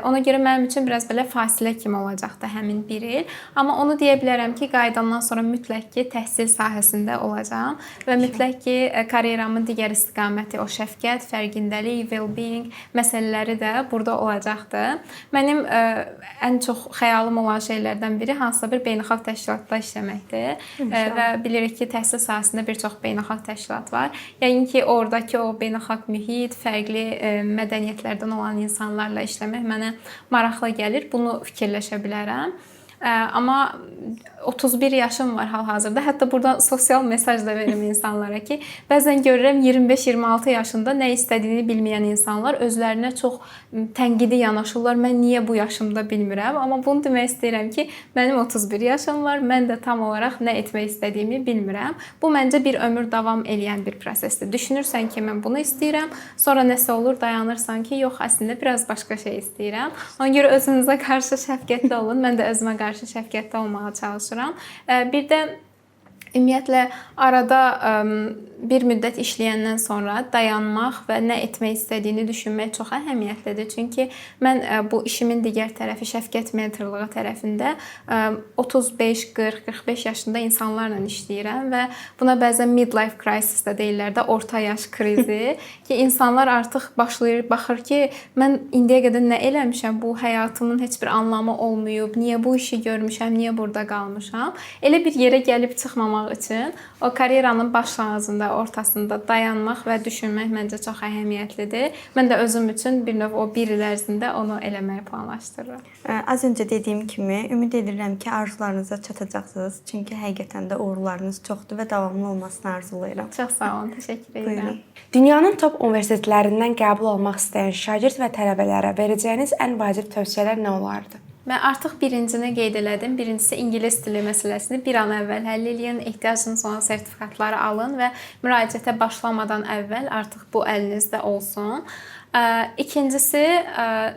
A: Ona görə mənim üçün biraz belə fasilə kimi olacaqdı həmin 1 il. Amma onu deyə bilərəm ki, qayıdandan sonra mütləq ki, təhsil sahəsində olacağam və mütləq ki, karyeramın digər istiqaməti, o şəfqət, fərqindəlik, well-being məsələləri də burada olacaqdı. Mənim ən çox xəyalım olan şeylərdən biri hansısa bir beynəlxalq təşkilatda işləməkdir və bilirik ki, təhsil sahəsində bir çox beynəlxalq təşkilat var. Yəni ki, oradakı o beynəlxalq mühit, fərqli mədəniyyətlərdən olan insanlarla işləmək mənə maraqlı gəlir. Bunu fikirləşə bilərəm. Amma 31 yaşım var hal-hazırda. Hətta burada sosial mesaj da verim insanlara ki, bəzən görürəm 25-26 yaşında nə istədiyini bilməyən insanlar özlərinə çox tənqidi yanaşırlar. Mən niyə bu yaşımda bilmirəm? Amma bunu demək istəyirəm ki, mənim 31 yaşım var. Mən də tam olaraq nə etmək istədiyimi bilmirəm. Bu məncə bir ömür davam edən bir prosesdir. Düşünürsən ki, mən bunu istəyirəm, sonra nəsə olur, dayanırsan ki, yox, əslində biraz başqa şey istəyirəm. Ona görə özünüzə qarşı şəfqətli olun. Mən də özümə qarşı şəfqətli olmağa çalışıram. Bir də ümumiyyətlə arada bir müddət işləyəndən sonra dayanmaq və nə etmək istədiyini düşünmək çox əhəmiyyətlidir. Çünki mən bu işimin digər tərəfi şəfqət mentorluğu tərəfində 35, 40, 45 yaşında insanlarla işləyirəm və buna bəzən midlife crisis də deyirlər də, orta yaş krizi ki, insanlar artıq başlayır, baxır ki, mən indiyə qədər nə eləmişəm, bu həyatımın heç bir anlamı olmayıb, niyə bu işi görmüşəm, niyə burada qalmışam? Elə bir yerə gəlib çıxmamaq üçün o karyeranın başlanğıcında, ortasında dayanmaq və düşünmək məncə çox əhəmiyyətlidir. Mən də özüm üçün bir növ o 1 il ərzində onu eləməyi planlaşdırıram.
F: Az öncə dediyim kimi, ümid edirəm ki, arzularınıza çatacaqsınız. Çünki həqiqətən də uğurlarınız çoxdur və davamlı olmasını arzulayıram.
A: Çox sağ olun, təşəkkür edirəm.
C: Dünyanın top universitetlərindən qəbul olmaq istəyən şagird və tələbələrə verəcəyiniz ən vacib tövsiyələr nə olardı?
A: Mən artıq birincini qeyd elədim. Birincisi ingilis dili məsələsini bir an əvvəl həll eləyin, ehtiyacınız olan sertifikatları alın və müraciətə başlamadan əvvəl artıq bu əlinizdə olsun. İkincisi,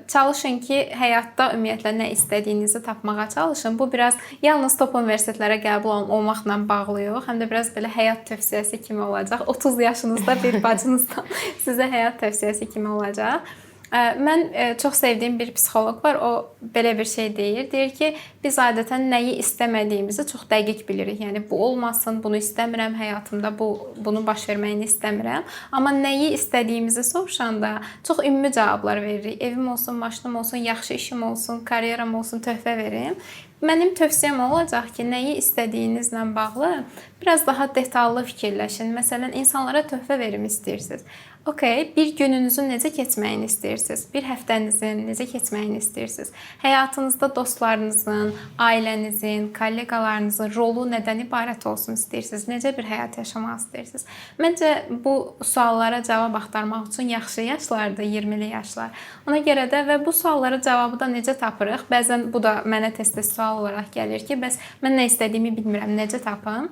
A: çalışın ki, həyatda ümumiyyətlə nə istədiyinizi tapmağa çalışın. Bu biraz yalnız top universitetlərə qəbul olmaqla bağlı yox, həm də biraz belə həyat tövsiyəsi kimi olacaq. 30 yaşınızda bir bacınızdan sizə həyat tövsiyəsi kimi olacaq. Mən çox sevdiyim bir psixoloq var. O belə bir şey deyir. Deyir ki, biz adətən nəyi istəmədiyimizi çox dəqiq bilirik. Yəni bu olmasın, bunu istəmirəm həyatımda, bunu baş verməyini istəmirəm. Amma nəyi istədiyimizi soruşanda çox ümumi cavablar veririk. Evim olsun, maşınım olsun, yaxşı işim olsun, karyeram olsun, töhfə verim. Mənim tövsiyəm olacaq ki, nəyi istədiyinizlə bağlı biraz daha detallı fikirləşin. Məsələn, insanlara töhfə verim istəyirsiniz. Okay, bir gününüzün necə keçməyini istəyirsiniz? Bir həftənizin necə keçməyini istəyirsiniz? Həyatınızda dostlarınızın, ailənizin, kolleqalarınızın rolu nədən ibarət olsun istəyirsiniz? Necə bir həyat yaşamaq istəyirsiniz? Məncə bu suallara cavab axtarmaq üçün yaxşı yaşlardır, 20'li yaşlar. Ona görə də və bu suallara cavabı da necə tapırıq? Bəzən bu da mənə tez-tez sual olaraq gəlir ki, bəs mən nə istədiyimi bilmirəm, necə tapım?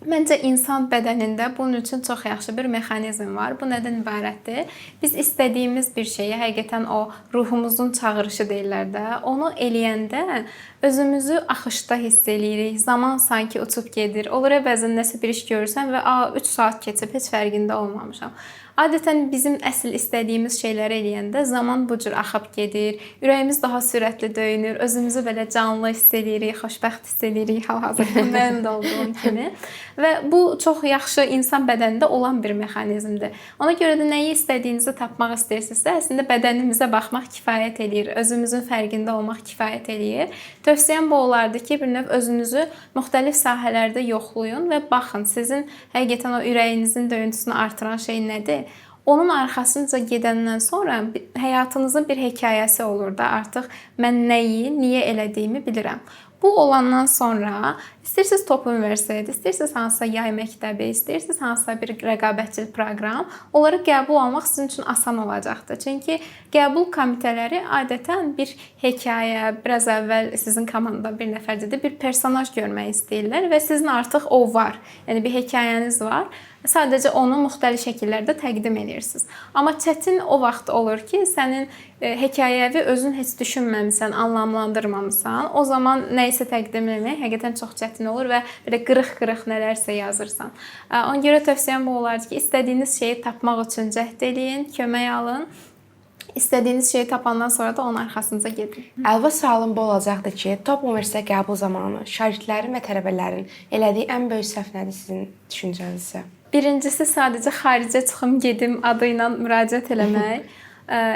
A: Məncə insan bədənində bunun üçün çox yaxşı bir mexanizm var. Bu nədən ibarətdir? Biz istədiyimiz bir şeyi, həqiqətən o ruhumuzun çağırışı deyirlər də, onu eləyəndə özümüzü axışda hiss eləyirik. Zaman sanki uçub gedir. Olur bəzən nəsə bir iş görürsən və 3 saat keçib heç fərqində olmamışam. Adətən bizim əsl istədiyimiz şeyləri eləyəndə zaman bu cür axıb gedir. Ürəyimiz daha sürətli döyünür. Özümüzü belə canlı hiss edirik, xoşbəxt hiss edirik hal-hazırda mənim də olduğum kimi. Və bu çox yaxşı insan bədənində olan bir mexanizmdir. Ona görə də nəyi istədiyinizi tapmaq istəyirsinizsə, əslində bədənimizə baxmaq kifayət eləyir. Özümüzün fərqində olmaq kifayət eləyir. Tövsiyəm bu olardı ki, bir növ özünüzü müxtəlif sahələrdə yoxlayın və baxın, sizin həqiqətən o ürəyinizin döyüntüsünü artıran şey nədir? Onun arxasınca gedəndən sonra həyatınızın bir hekayəsi olur da, artıq mən nəyi, niyə elədiyimi bilirəm. Bu olandan sonra istəyirsiniz top universiteti, istəyirsiniz hansısa yay məktəbi, istəyirsiniz hansısa bir rəqabətçil proqram, onları qəbul almaq sizin üçün asan olacaqdır. Çünki qəbul komitələri adətən bir hekayə, biraz əvvəl sizin komandada bir nəfər dedi, bir personaj görmək istəyirlər və sizin artıq o var. Yəni bir hekayəniz var. Sadəcə onu müxtəlif şəkillərdə təqdim edirsiniz. Amma çətin o vaxt olur ki, sənin hekayəvi özün heç düşünməmisən, anlamlandırmamısan. O zaman nə isə təqdim etmək həqiqətən çox çətin olur və belə qırıq-qırıq nələrsə yazırsan. Ona görə tövsiyəm bu olardı ki, istədiyiniz şeyi tapmaq üçün cəhd eləyin, kömək alın. İstədiyiniz şeyi tapandan sonra da onun arxasınca gedin.
C: Əlva sualım bu olacaqdı ki, top universitet qəbul zamanı şagirdlərin və tələbələrin elədiyi ən böyük səhv nədir sizin düşüncənizcə?
A: Birincisi sadəcə xaricə çıxım gedim adı ilə müraciət eləmək.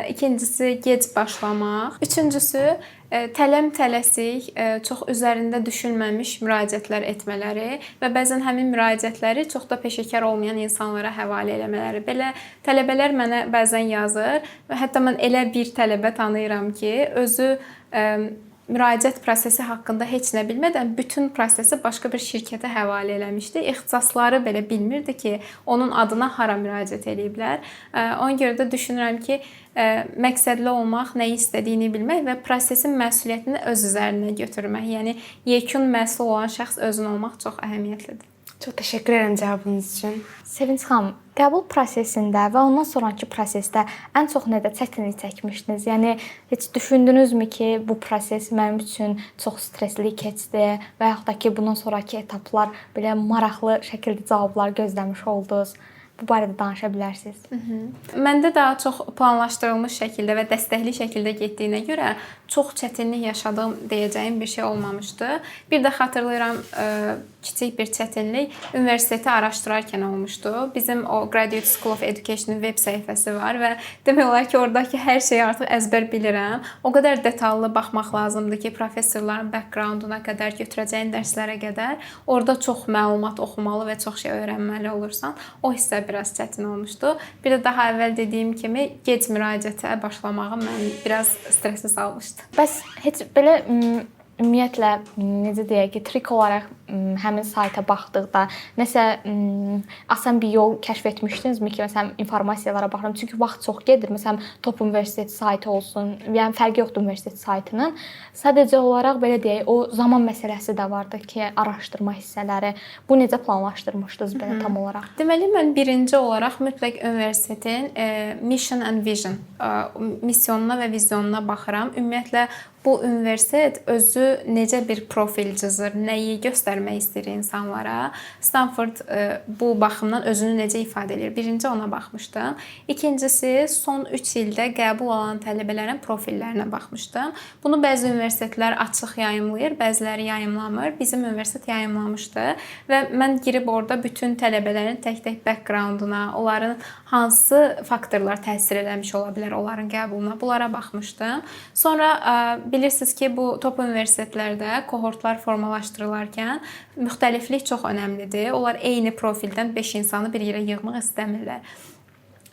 A: İkincisi gec başlamaq. Üçüncüsü tələm-tələsik, çox üzərində düşünməmiş müraciətlər etmələri və bəzən həmin müraciətləri çox da peşəkar olmayan insanlara həvalə eləmələri. Belə tələbələr mənə bəzən yazır və hətta mən elə bir tələbə tanıyıram ki, özü müraciət prosesi haqqında heç nə bilmədən bütün prosesi başqa bir şirkətə həvalə eləmişdi. İxtisasları belə bilmirdi ki, onun adına hara müraciət ediblər. Ona görə də düşünürəm ki, məqsədli olmaq, nə istədiyini bilmək və prosesin məsuliyyətini öz üzərinə götürmək. Yəni yekun məsul olan şəxs özün olmaq çox əhəmiyyətlidir.
C: Çox təşəkkür edirəm cavabınız üçün.
E: Sevinç xanım, qəbul prosesində və ondan sonrakı prosesdə ən çox nədə çətinlik çəkmişdiniz? Yəni heç düşündünüzmü ki, bu proses mənim üçün çox stressli keçdi və yaxud da ki, bundan sonrakı etaplar belə maraqlı şəkildə cavablar gözləmiş oldunuz? Bu barədə danışa bilərsiniz.
A: Məndə daha çox planlaşdırılmış şəkildə və dəstəkli şəkildə getdiyinə görə çox çətinlik yaşadığım deyəcəyim bir şey olmamışdı. Bir də xatırlayıram, kiçik bir çətinlik universiteti araşdırarkən olmuşdu. Bizim o Graduate School of Education web səhifəsi var və demək olar ki, oradakı hər şeyi artıq əzbər bilirəm. O qədər detallı baxmaq lazımdır ki, professorların backgrounduna qədər, götürəcəyin dərslərə qədər orada çox məlumat oxumalı və çox şey öyrənməli olursan. O hissə biraz çətin olmuşdu. Bir də daha əvvəl dediyim kimi gec müraciətə başlamağım məni biraz stresi salmışdı.
E: Bəs heç belə ümumiyyətlə necə deyək ki, trik olaraq həmin sayta baxdıqda nəsə asan bir yol kəşf etmişdinizmi ki, məsələn informasiyalara baxıram. Çünki vaxt çox gedir. Məsələn Top Universitet saytı olsun, yəni fərqi yoxdur universitet saytının. Sadəcə olaraq belə deyək, o zaman məsələsi də vardı ki, araşdırma hissələri. Bu necə planlaşdırmışdınız belə tam olaraq?
A: Deməli mən birinci olaraq mütləq universitetin mission and vision, missionuna və vizyonuna baxıram. Ümumiyyətlə bu universitet özü necə bir profil cızır, nəyi göstərmək istəyir insanlara. Stanford bu baxımdan özünü necə ifadə edir? Birinci ona baxmışdım. İkincisi, son 3 ildə qəbul alan tələbələrin profillərinə baxmışdım. Bunu bəzi universitetlər açıq yayımlayır, bəziləri yayımlamır. Bizim universitet yayımlamışdı və mən girib orada bütün tələbələrin tək-tək backgrounduna, onların hansı faktorlar təsir eləmiş ola bilər onların qəbuluna, bunlara baxmışdım. Sonra bilirsiniz ki, bu top universitetlərdə kohortlar formalaşdırılarkən müxtəliflik çox önəmlidir. Onlar eyni profildən 5 insanı bir yerə yığmaq istəmirlər.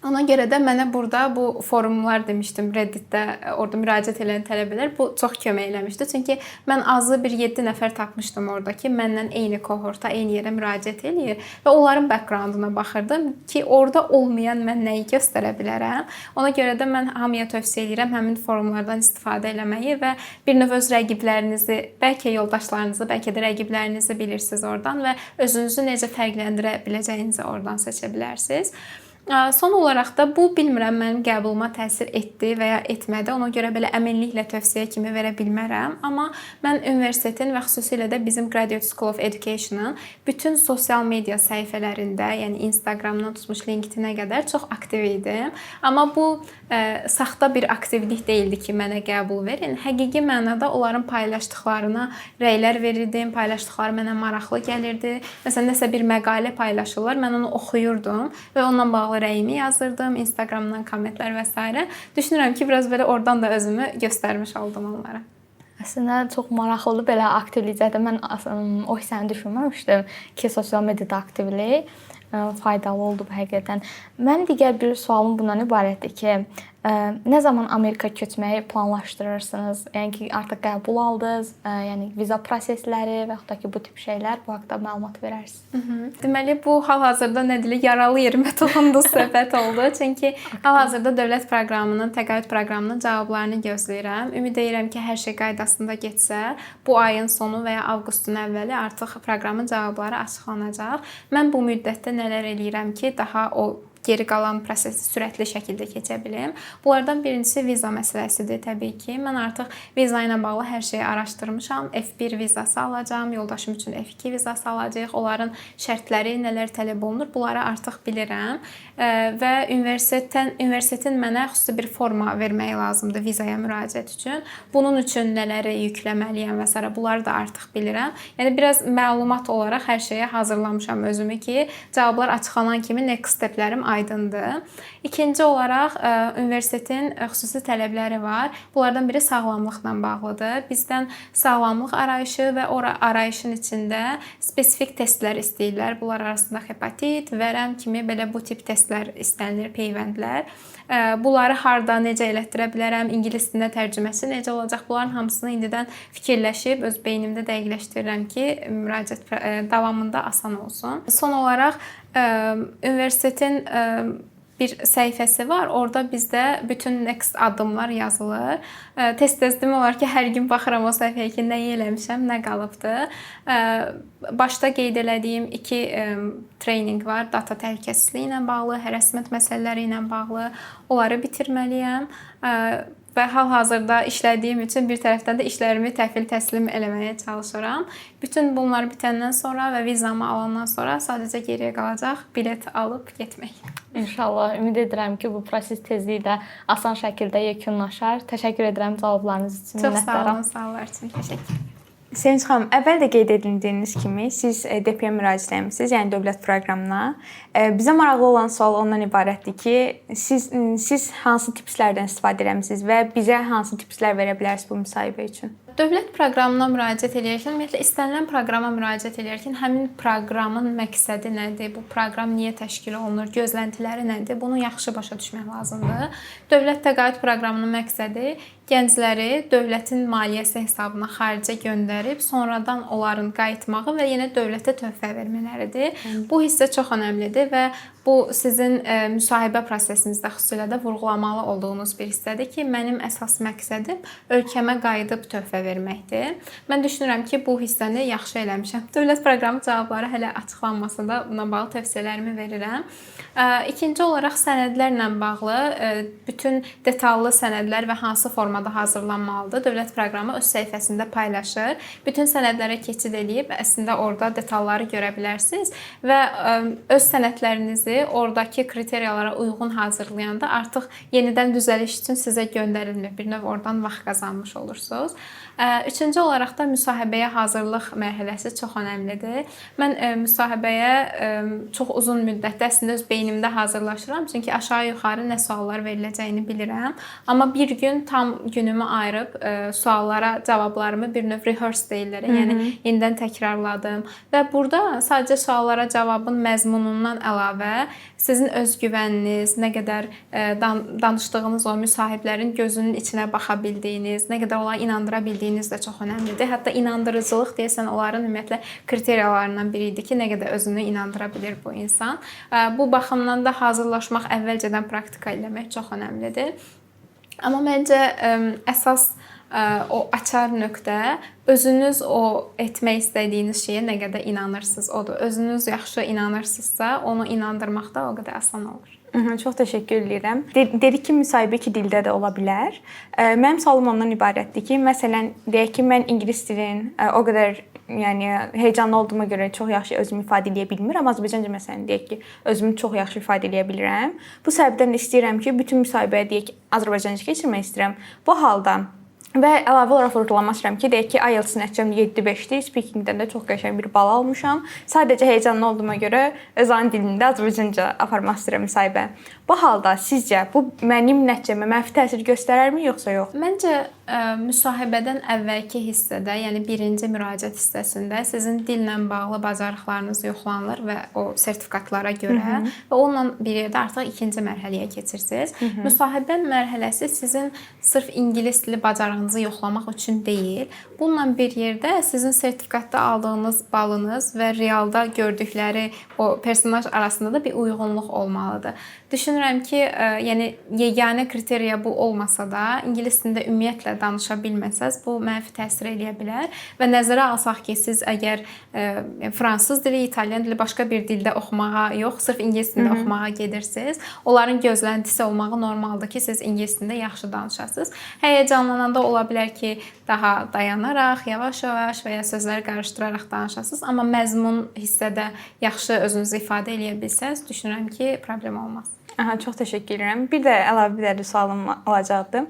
A: Ona görə də mənə burada bu forumlar demişdim, Redditdə orada müraciət edən tələbələr bu çox kömək eləmişdi. Çünki mən azı bir 7 nəfər tapmışdım orada ki, məndən eyni kohorta, eyni yerə müraciət eləyir və onların backgrounduna baxırdım ki, orada olmayan mən nəyi göstərə bilərəm. Ona görə də mən hamıya tövsiyə edirəm həmin forumlardan istifadə eləməyi və bir növ öz rəqiblərinizi, bəlkə yoldaşlarınızı, bəlkə də rəqiblərinizi bilirsiniz oradan və özünüzü necə fərqləndirə biləcəyinizi oradan seçə bilərsiniz. Son olaraq da bu bilmirəm mənim qəbuluma təsir etdi və ya etmədi. Ona görə belə əminliklə tövsiyə kimi verə bilmərəm. Amma mən universitetin və xüsusilə də bizim Graduate School of Education-ın bütün sosial media səhifələrində, yəni Instagram-dan tutmuş LinkedIn-ə qədər çox aktiv idim. Amma bu saxta bir aktivlik deyildi ki, mənə qəbul verin. Həqiqi mənada onların paylaşdıqlarına rəylər verirdim, paylaşdıqları mənə maraqlı gəlirdi. Məsələn, nəsə bir məqalə paylaşırlar, mən onu oxuyurdum və onunla bağlı rəyimi yazırdım, Instagramdan kommentlər və s. Düşünürəm ki, biraz belə oradan da özümü göstərmiş oldum onlara.
E: Əslində çox maraqlıdır belə aktivlikdə. Mən o hissəni düşünməmişdim ki, sosial mediada aktivlik faydalı oldu bu həqiqətən. Mənim digər bir sualım bundan ibarətdir ki, nə zaman Amerika köçməyi planlaşdırırsınız? Yəni ki, artıq qəbul aldınız, yəni viza prosesləri və yaxud da ki, bu tip şeylər, bu haqqda məlumat verərsiniz.
A: Deməli, bu hal-hazırda nə deyilir, yaralı yerimə toxunduğu söhbət oldu. Çünki hal-hazırda dövlət proqramının, təqaüd proqramının cavablarını gözləyirəm. Ümid edirəm ki, hər şey qaydasında getsə, bu ayın sonu və ya avqustun əvvəli artıq proqramın cavabları açıqlanacaq. Mən bu müddətdə nələr eləyirəm ki, daha o geri qalan prosesi sürətli şəkildə keçə bilim. Bunlardan birincisi viza məsələsidir təbii ki. Mən artıq viza ilə bağlı hər şeyi araşdırmışam. F1 vizası alacağam, yoldaşım üçün F2 vizası alacağıq. Onların şərtləri, nələr tələb olunur, bunları artıq bilirəm. Və universitetin mənə xüsusi bir forma verməyi lazımdır vizaya müraciət üçün. Bunun üçün nələri yükləməliyəm və s. bunları da artıq bilirəm. Yəni biraz məlumat olaraq hər şeyə hazırlamışam özümü ki, cavablar açıqlanan kimi next steplərim aydındır. İkinci olaraq universitetin xüsusi tələbləri var. Bunlardan biri sağlamlıqla bağlıdır. Bizdən sağlamlıq arayışı və arayışın içində spesifik testlər istəyirlər. Bunlar arasında hepatit, vərəm kimi belə bu tip testlər istənilir, peyvəndlər. Bunları harda, necə elətdirə bilərəm, ingilis dilində tərcüməsi necə olacaq? Bunların hamısını indidən fikirləşib öz beynimdə dəqiqləşdirirəm ki, müraciət davamında asan olsun. Son olaraq universitetin bir səhifəsi var. Orada bizdə bütün next addımlar yazılır. Tez-tez demək olar ki, hər gün baxıram o səhifəyə ki, nə eləmişəm, nə qalıbdı. Başda qeyd elədiyim 2 treyninq var. Data təhlükəsizliyi ilə bağlı, hərasment məsələləri ilə bağlı. Onları bitirməliyəm. Və hal-hazırda işlədiyim üçün bir tərəfdən də işlərimi təhvil təslim eləməyə çalışıram. Bütün bunlar bitəndən sonra və vizamı alandan sonra sadəcə geriyə qalacaq bilet alıb getmək.
E: İnşallah. Ümid edirəm ki, bu proses tezliklə asan şəkildə yekunlaşar. Təşəkkür edirəm cavablarınız üçün.
A: Çox sağ olun, suallar üçün təşəkkür.
H: Sevinç xanım, əvvəl də qeyd edildiyiniz kimi siz DP-yə müraciət etmisiniz, yəni dövlət proqramına. Bizə maraqlı olan sual ondan ibarətdir ki, siz hansı tipslərdən istifadə etmisiniz və bizə hansı tipslər verə bilərsiniz bu müsahibə üçün?
A: Dövlət proqramına müraciət edərkən, ümumiyyətlə istənilən proqrama müraciət edərkən həmin proqramın məqsədi nədir? Bu proqram niyə təşkil olunur? Gözləntiləri nədir? Bunu yaxşı başa düşmək lazımdır. Dövlət təqaüd proqramının məqsədi gəncləri dövlətin maliyyəsi hesabına xaricə göndərib, sonradan onların qayıtmağı və yenə dövlətə töhfə vermələridir. Bu hissə çox əhəmilidir və bu sizin müsahibə prosesinizdə xüsusilə də vurğulamalı olduğunuz bir hissədir ki, mənim əsas məqsədim ölkəmə qayıdıb töhfə verməkdir. Mən düşünürəm ki, bu hissəni yaxşı eləmişəm. Dövlət proqramı cavabları hələ açıqlanmasa da buna bağlı tövsiyələrimi verirəm. İkinci olaraq sənədlərlə bağlı bütün detallı sənədlər və hansı formada hazırlanmalıdır. Dövlət proqramı öz səhifəsində paylaşır. Bütün sənədlərə keçid edib əslində orada detalları görə bilərsiniz və öz sənədlərinizi oradakı kriteriyalara uyğun hazırlayanda artıq yenidən düzəliş üçün sizə göndərilmir. Bir növ oradan vaxt qazanmış olursunuz. Üçüncü olaraq da müsahibəyə hazırlıq mərhələsi çox əhəmilidir. Mən müsahibəyə çox uzun müddətdə əslində öz beynimdə hazırlaşıram. Çünki aşağı-yuxarı nə suallar veriləcəyini bilirəm. Amma bir gün tam günümü ayırıb suallara cavablarımı bir növ rehearse deyirlər. Yəni yenidən təkrarladım və burada sadəcə suallara cavabın məzmunundan əlavə sizin özgüvəniniz, nə qədər danışdığınız o müsahiblərin gözünün içinə baxa bildiyiniz, nə qədər onlara inandıra bildiyiniz də çox əhəmilidir. Hətta inandırıcılıq deyəsən onların ümumiyyətlə kriteriyalarından biri idi ki, nə qədər özünü inandıra bilir bu insan. Bu baxımdan da hazırlaşmaq, əvvəlcədən praktika eləmək çox əhəmilidir. Amma məncə əsas o açar nöqtə özünüz o etmək istədiyiniz şeyə nə qədər inanırsınız odur. Özünüz yaxşı inanırsınızsa, onu inandırmaq da o qədər asan olur.
H: Çox təşəkkür edirəm. Dedik ki, müsahibə 2 dildə də ola bilər. Mənim sualım ondan ibarətdir ki, məsələn, deyək ki, mən ingilis dilinin o qədər heyecanlı olduğuma görə çox yaxşı özümü ifadə edə bilmirəm. Azərbaycanca məsələn deyək ki, özümü çox yaxşı ifadə edə bilirəm. Bu səbəbdən istəyirəm ki, bütün müsahibəyə deyək ki, Azərbaycanca keçirmək istəyirəm. Bu halda və əlavə olaraq vurğulamaq istəyirəm ki, deyək ki, IELTS nəticəm 7.5-dir, speakingdən də çox qəşəng bir bal almışam. Sadəcə heyecanlı olduğuma görə öz ana dilimdə Azərbaycanca aparmaq istəyirəm müsahibə. Bu halda sizcə bu mənim nəticəmə mənfi təsir göstərərmi yoxsa yox?
A: Məncə müsahibədən əvvəlki hissədə, yəni birinci müraciət hissəsində sizin dillə bağlı bacarıqlarınız yoxlanılır və o sertifikatlara görə və onunla bir yerdə artıq ikinci mərhələyə keçirsiniz. Müsahibə mərhələsi sizin sırf ingilis dili bacarığınızı yoxlamaq üçün deyil. Bununla bir yerdə sizin sertifikatda aldığınız balınız və realda gördükləri o personaj arasında da bir uyğunluq olmalıdır. Düşünürəm ki, yəni yeganə kriteriya bu olmasa da, ingilis dilində ümumiyyətlə danışa bilməsəz, bu mənfi təsir edə bilər və nəzərə alsaq ki, siz əgər fransız dili, italyan dili başqa bir dildə oxumağa yox, sırf ingilis dilində oxumağa gedirsiniz, onların gözləntisi olmağı normaldır ki, siz ingilis dilində yaxşı danışasınız. Həyəcanlananda ola bilər ki, daha dayanaraq, yavaş-yavaş və ya sözləri qarışdıraraq danışasınız, amma məzmun hissədə yaxşı özünüzü ifadə edə bilsəz, düşünürəm ki, problem olmaz.
H: Çox təşəkkür edirəm. Bir də əlavə bir sualım olacaqdı.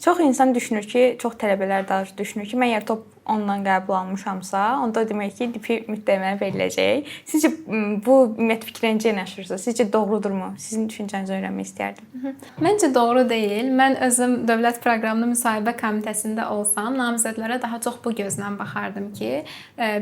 H: Çox insan düşünür ki, çox tələbələr də düşünür ki, mən əgər top ondan qəbul almışamsa, onda demək ki, DP mütləq mənə veriləcək. Sizcə bu ümumiyyətlə fikri necə yanaşırsınız? Sizcə doğrudurmu? Sizin düşüncənizi öyrənmək istərdim.
A: Məncə doğru deyil. Mən özüm dövlət proqramının müsahibə komitəsində olsam, namizədlərə daha çox bu gözlə baxardım ki,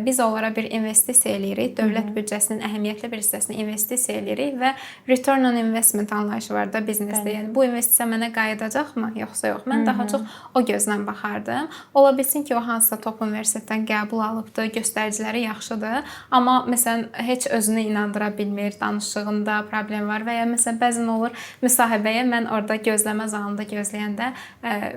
A: biz onlara bir investisiya eləyirik, dövlət büdcəsinin əhəmiyyətli bir hissəsini investisiya eləyirik və return on investment anlayışı var da biznesdə. Yəni bu investisiya mənə qayıdacaqmı, yoxsa yox? Mən daha çox o gözlə baxardım. Ola bilsin ki, o hansısa top universitetdən qəbul alıbdı, göstəriciləri yaxşıdır, amma məsələn heç özünü inandıra bilmir, danışığında problem var və ya məsələn bəzən olur müsahibəyə mən orada gözləmə zalında gözləyəndə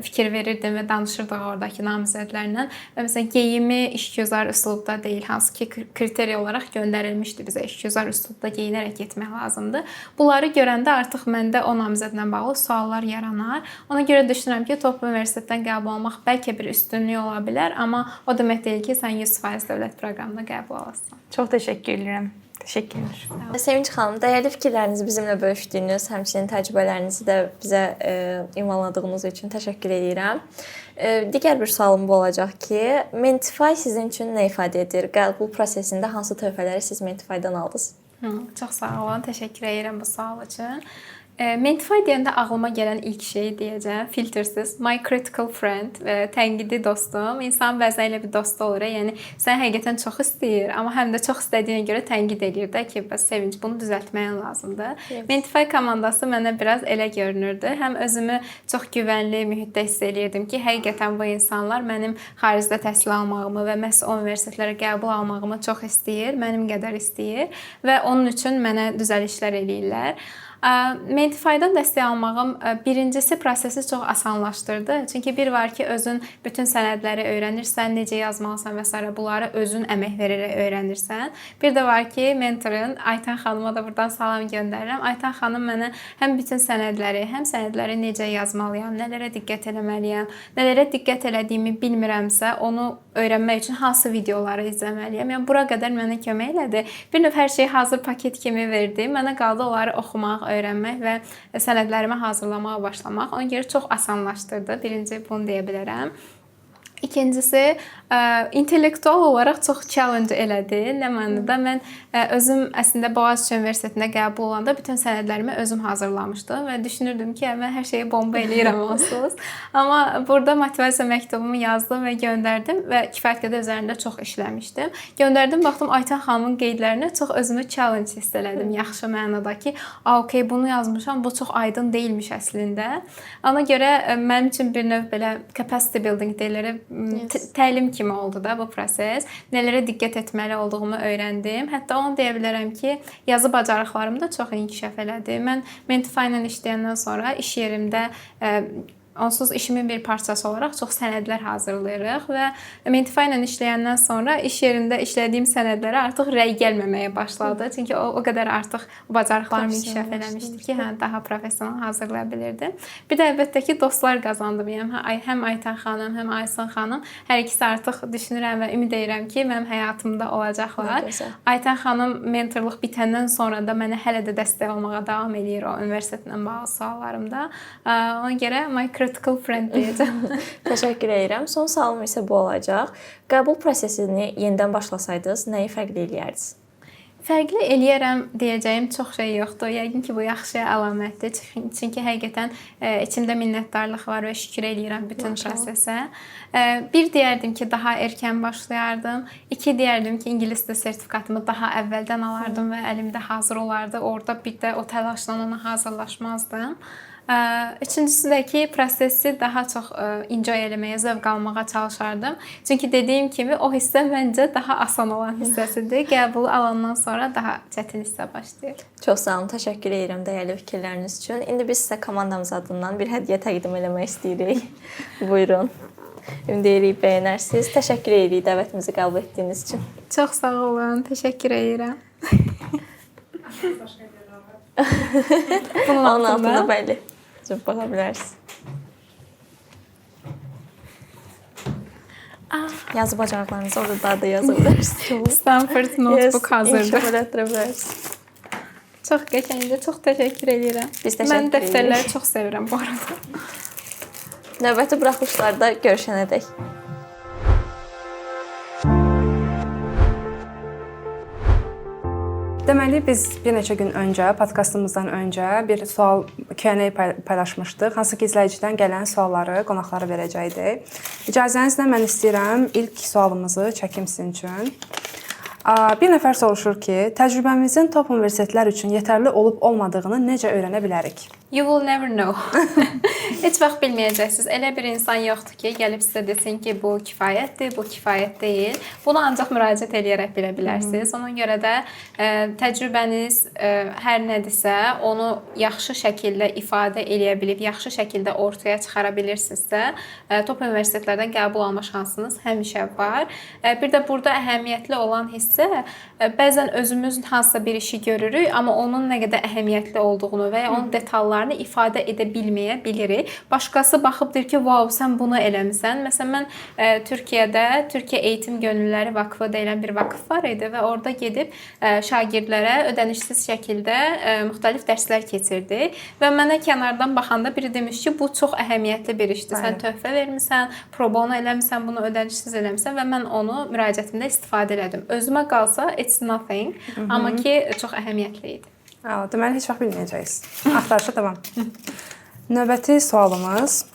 A: fikir verirdim və danışırdıq oradakı namizədlərlə və məsələn geyimi işgüzar üslubda deyil, hansı ki kriteriya olaraq göndərilmişdi bizə işgüzar üslubda geyinərək getmək lazımdır. Bunları görəndə artıq məndə o namizədlə bağlı suallar yaranar. Ona görə düşünürəm ki, top universitetdən qəbul almaq bəlkə bir üstünlük ola bilər, amma o demək deyil ki, sən 100% dövlət proqramına qəbul alasan.
H: Çox təşəkkür edirəm. Təşəkkürlər.
D: Sevinç xanım, dəyərli fikirlərinizi bizimlə bölüşdüyünüz, həmçinin təcrübələrinizi də bizə ünvanladığınız üçün təşəkkür edirəm. Digər bir sualım bu olacaq ki, Mentify sizin üçün nə ifadə edir? Qəbul prosesində hansı töhfələri siz Mentify-dan aldınız?
A: Çox sağ olun, təşəkkür edirəm bu sual üçün. Mentify deyəndə ağlıma gələn ilk şey deyəcəm, filtersiz, my critical friend, tənqidi dostum. İnsan bəzən elə bir dostu olur, yəni sən həqiqətən çox istəyir, amma həm də çox istədiyinə görə tənqid edir də ki, bəs Sevinç, bunu düzəltməyin lazımdır. Yes. Mentify komandası mənə biraz elə görünürdü. Həm özümü çox güvənli mühitdə hiss eləyirdim ki, həqiqətən bu insanlar mənim xaricdə təhsil almağımı və məhz universitetlərə qəbul almağımı çox istəyir, mənim qədər istəyir və onun üçün mənə düzəlişlər eləyirlər. Mentify-dan dəstək almağım birincisi prosesi çox asanlaşdırdı. Çünki bir var ki, özün bütün sənədləri öyrənirsən, necə yazmalısan və s. bunları özün əmək verərək öyrənirsən. Bir də var ki, mentorun Aytan xanıma da buradan salam göndərirəm. Aytan xanım mənə həm bütün sənədləri, həm sənədləri necə yazmalıyam, nələrə diqqət eləməliyəm, nələrə diqqət elədiyimi bilmirəmsə, onu öyrənmək üçün hansı videoları izləməliyəm. Yəni bura qədər mənə kömək elədi. Bir növ hər şey hazır paket kimi verdi. Mənə qaldı onları oxumaq, öyrənmək və sənədlərimi hazırlamağa başlamaq. Ona görə çox asanlaşdırdı. Birinci bunu deyə bilərəm. İkincisi, intellektual olaraq çox challenge elədi. Nə mənada mən özüm əslində Boğaziçi Universitetində qəbul olanda bütün sənədlərimi özüm hazırlamışdım və düşünürdüm ki, mən hər şeyi bomba eləyirəm onsuz. Amma burada motivasiya məktubumu yazdım və göndərdim və kifayət qədər üzərində çox işləmişdim. Göndərdim, baxdım Aytan xanımın qeydlərinə çox özümü challenge hiss elədim. Yaxşı mənada ki, okey, bunu yazmışam, bu çox aydın deyilmiş əslində. Ona görə mənim üçün bir növ belə capacity building deyilir. Təlim kimi oldu da bu proses. Nələrə diqqət etməli olduğumu öyrəndim. Hətta onu deyə bilərəm ki, yazı bacarıqlarım da çox inkişaf elədi. Mən Mentify ilə işləyəndən sonra iş yerimdə onsuz işimin bir parçası olaraq çox sənədlər hazırlayırıq və Mentify ilə işləyəndən sonra iş yerində işlədiyim sənədlərə artıq rəy gəlməməyə başladı. Çünki o qədər artıq bacarıqlarım inkişaf eləmişdi ki, daha professional hazırlaya bilirdim. Bir də əlbəttə ki, dostlar qazandım. Yəni həm Aytan xanım, həm Aysun xanım hər ikisi artıq düşünürəm və ümid edirəm ki, mənim həyatımda olacaqlar. Aytan xanım mentorluq bitəndən sonra da mənə hələ də dəstək olmağa davam eləyir o universitetlə bağlı suallarımda. Ona görə my critical friend deyəcəm.
D: Təşəkkür edirəm. Son sualım isə bu olacaq. Qəbul prosesini yenidən başlasaydınız, nəyi fərqli eləyərdiniz?
A: Fərqli eləyərəm deyəcəyim çox şey yoxdur. Yəqin ki, bu yaxşı əlamətdir. Çünki həqiqətən içimdə minnətdarlıq var və şükür eləyirəm bütün prosesə. Bir deyərdim ki, daha erkən başlayardım. İki deyərdim ki, ingilis dili sertifikatımı daha əvvəldən alardım və əlimdə hazır olardı. Orada bir də o təlaşla ona hazırlaşmazdım. Üçüncüsü də ki, prosesi daha çox enjoy eləməyə, zövq almağa çalışardım. Çünki dediyim kimi, o hissə məncə daha asan olan hissəsidir. Qəbulu alandan sonra daha çətin hissə başlayır.
D: Çox sağ olun, təşəkkür edirəm dəyərli fikirləriniz üçün. İndi biz sizə komandamız adından bir hədiyyə təqdim eləmək istəyirik. Buyurun. Ümid edirik bəyənərsiniz. Təşəkkür edirik dəvətimizi qəbul etdiyiniz üçün.
A: Çox sağ olun, təşəkkür edirəm.
D: Onun altında bəli. Çox baxa bilərsiniz. Yazı bacarıqlarınızı orada da yaza bilərsiniz.
A: Stanford notebook hazırdır.
D: İnşallah ötürə bilərsiniz.
A: Çox qəşəngdir, çox təşəkkür edirəm.
D: Biz təşəkkür edirik.
A: Mən dəftərləri çox sevirəm bu arada.
D: Növbəti buraxılışlarda görüşənədək.
B: Deməli biz bir neçə gün öncə, podkastımızdan öncə bir sual Q&A paylaşmışdıq. Hansı ki izləyicidən gələn sualları qonaqlara verəcəkdik. İcazənizlə mən istəyirəm ilk sualımızı çəkim sizin üçün. Bir nəfər soruşur ki, təcrübəmizin top universitetlər üçün yetərli olub-olmadığını necə öyrənə bilərik?
A: You will never know. Heç vaxt bilməyəcəksiniz. Elə bir insan yoxdur ki, gəlib sizə desin ki, bu kifayətdir, bu kifayət deyil. Bunu ancaq müraciət edərək bilə bilərsiniz. Ona görə də təcrübəniz hər nədirsə, onu yaxşı şəkildə ifadə edə bilib, yaxşı şəkildə ortaya çıxara bilirsinizsə, top universitetlərdən qəbul alma şansınız həmişə var. Bir də burada əhəmiyyətli olan hissə, bəzən özümüz hansısa bir işi görürük, amma onun nə qədər əhəmiyyətli olduğunu və ya onun detallarını ifadə edə bilməyə bilirik. Başqası baxıb deyir ki, "Vau, sən bunu eləmisən." Məsələn, mən Türkiyədə Türkiyə Eğitim Gönüllüləri Vakfı deyilən bir vakf var idi və orada gedib şagirdlərə ödənişsiz şəkildə müxtəlif dərslər keçirdi və mənə kənardan baxanda biri demiş ki, bu çox əhəmiyyətli bir işdir. Sən töhfə vermisən, pro bono eləmisən, bunu ödənişsiz eləmisən və mən onu müraciətimdə istifadə elədim. Özümə qalsa it's nothing, amma ki çox əhəmiyyətli idi.
B: Deməli heç vaxt bilməyəcəksiniz. Axtarışa davam. Növbəti sualımız.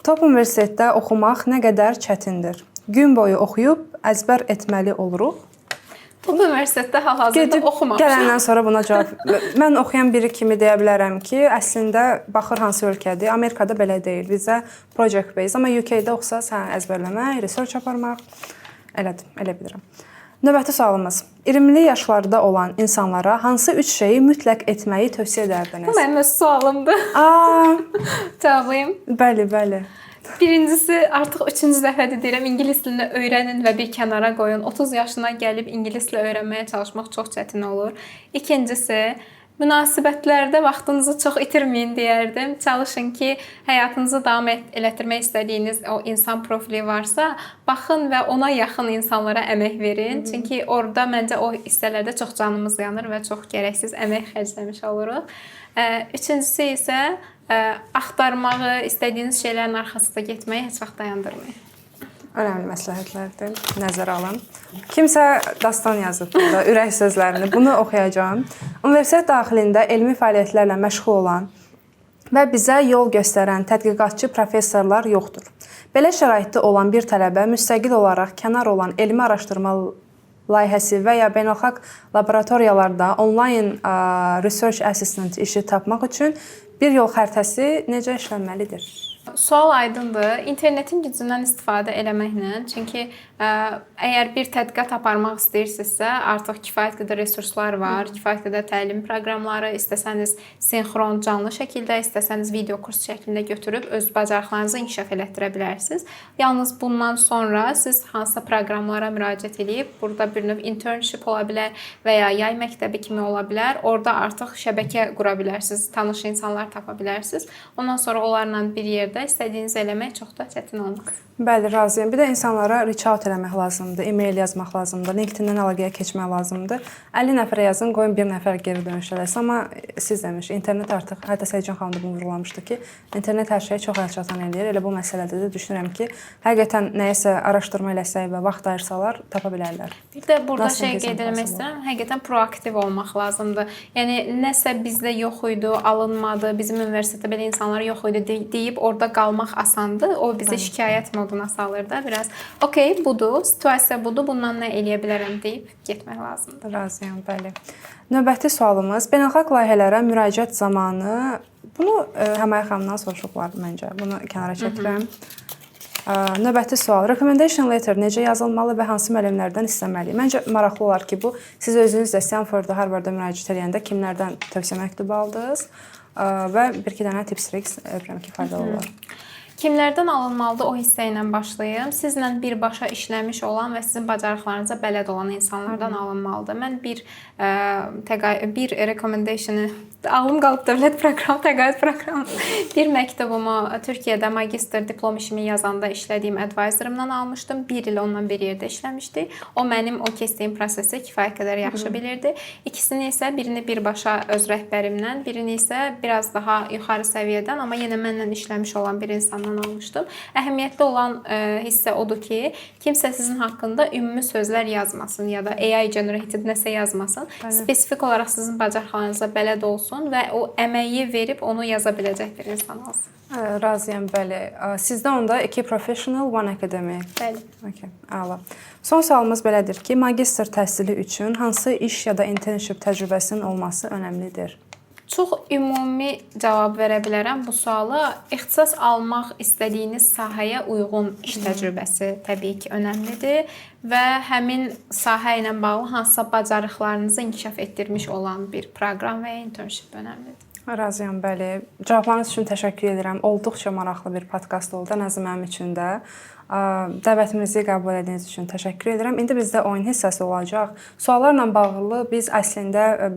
B: Top universitetdə oxumaq nə qədər çətindir? Gün boyu oxuyub əzbər etməli oluruq.
A: Top universitetdə hal-hazırda oxumamışam.
B: Gələndən sonra buna cavab. Mən oxuyan biri kimi deyə bilərəm ki, əslində baxır hansı ölkədir. Amerikada belə deyil. Bizə project based, amma UK-də oxusa sən əzbərləmək, research aparmaq. Elə bilirəm. Növbəti sualımız. 20-li yaşlarda olan insanlara hansı 3 şeyi mütləq etməyi tövsiyə edərdiniz?
A: Bu mənim öz sualımdır. Cavablayım.
B: Bəli.
A: Birincisi, artıq 3-cü dəfədir deyirəm, ingilis dilini öyrənin və bir kənara qoyun. 30 yaşına gəlib ingilis dili öyrənməyə çalışmaq çox çətin olur. İkincisi, münasibətlərdə vaxtınızı çox itirməyin deyərdim. Çalışın ki, həyatınızı davam elətdirmək istədiyiniz o insan profili varsa, baxın və ona yaxın insanlara əmək verin. Çünki orada məncə o hissələrdə çox canımız yanır və çox gərəksiz əmək xərcləmiş oluruq. Üçüncüsü isə axtarmağı, istədiyiniz şeylərin arxasında getməyi heç vaxt dayandırmayın.
B: Önəmli məsləhətlərdir. Nəzərə alın. Kimsə dastan yazıb burada, ürək sözlərini. Bunu oxuyacağam. Universitet daxilində elmi fəaliyyətlərlə məşğul olan və bizə yol göstərən tədqiqatçı professorlar yoxdur. Belə şəraitdə olan bir tələbə müstəqil olaraq kənar olan elmi araşdırma layihəsi və ya beynəlxalq laboratoriyalarda onlayn research assistant işi tapmaq üçün bir yol xəritəsi necə işlənməlidir?
A: Sual aydındır. İnternetin gücündən istifadə eləməklə, çünki əgər bir tədqiqat aparmaq istəyirsinizsə, artıq kifayət qədər resurslar var, kifayət qədər təlim proqramları, istəsəniz sinxron canlı şəkildə, istəsəniz video kurs şəklində götürüb öz bacarıqlarınızı inkişaf elətdirə bilərsiniz. Yalnız bundan sonra siz hansısa proqramlara müraciət edib, burada bir növ internship ola bilər və ya yay məktəbi kimi ola bilər. Orada artıq şəbəkə qura bilərsiniz, tanış insanlar tapa bilərsiniz. Ondan sonra onlarla bir yerdə istədiyinizi eləmək çox da çətin olmaz.
B: Bəli, razıyam. Bir də insanlara reach out eləmək lazımdır, e-mail yazmaq lazımdır, LinkedIn-dən əlaqəyə keçmək lazımdır. 50 nəfərə yazın, qoyun bir nəfər geri dönüş eləsin. Amma siz demiş, internet artıq, hətta Səycan xanım da bunu vurğulamışdı ki, internet hər şeyi çox əlçatan eləyir. Elə bu məsələdə də düşünürəm ki, həqiqətən nəyisə araşdırma eləsək və vaxt ayırsalar, tapa bilərlər.
A: Bir də burada qeyd etmək istəyirəm, həqiqətən proaktiv olmaq lazımdır. Yəni nəsə bizdə yox idi, alınmadı, bizim universitetdə belə insanlar yox idi deyib orada qalmaq asandır. O bizi şikayət moduna salır da biraz. Okey, budur, situasiya budur, bundan nə eləyə bilərəm deyib getmək lazımdır.
B: Razıyam, bəli. Növbəti sualımız, beynəlxalq layihələrə müraciət zamanı, bunu Həmaya xanımdan soruşublar məncə. Bunu kənara çəkirəm. Növbəti sual, recommendation letter necə yazılmalı və hansı müəllimlərdən istəməliyik? Məncə maraqlı olar ki, bu siz özünüz də Stanfordda, Harvardda müraciət edəndə kimlərdən tövsiyə məktubu aldınız və bir-iki dənə tips tricks bilirəm ki, faydalı olar.
A: Kimlərdən alınmalıdır o hissə ilə başlayım. Sizlə birbaşa işləmiş olan və sizin bacarıqlarınıza bələd olan insanlardan alınmalıdır. Mən bir recommendationu alım qalıb dövlət proqramı, təqaüd proqramı. Bir məktubumu Türkiyədə magistr diplom işimi yazanda işlədiyim advisorımdan almışdım. 1 il onunla bir yerdə işləmişdik. O mənim o keçdiyim prosesi kifayət qədər yaxşı bilirdi. İkisini isə birini birbaşa öz rəhbərimdən, birini isə biraz daha yuxarı səviyyədən, amma yenə mənlə işləmiş olan bir insandan imtahanından olmuşdum. Əhəmiyyətli olan hissə odur ki, kimsə sizin haqqında ümumi sözlər yazmasın ya da AI generated nəsə yazmasın. Spesifik olaraq sizin bacarıqlarınıza bələd olsun və o əməyi verib onu yaza biləcək bir insan olsun.
B: Razıyam, bəli. Sizdə onda 2 professional, 1 academic.
A: Bəli.
B: Okay, əla. Son sualımız belədir ki, magistr təhsili üçün hansı iş ya da internship təcrübəsinin olması önəmlidir?
A: Çox ümumi cavab verə bilərəm bu suala. İxtisas almaq istədiyiniz sahəyə uyğun iş təcrübəsi təbii ki, önəmlidir və həmin sahə ilə bağlı hansısa bacarıqlarınızı inkişaf etdirmiş olan bir proqram və ya internship önəmlidir.
B: Razıyam, bəli. Cavablarınız üçün təşəkkür edirəm. Olduqca maraqlı bir podkast oldu, ən azı mənim üçün də. Dəvətimizi qəbul etdiyiniz üçün təşəkkür edirəm. İndi bizdə oyun hissəsi olacaq. Suallarla bağlı biz əslində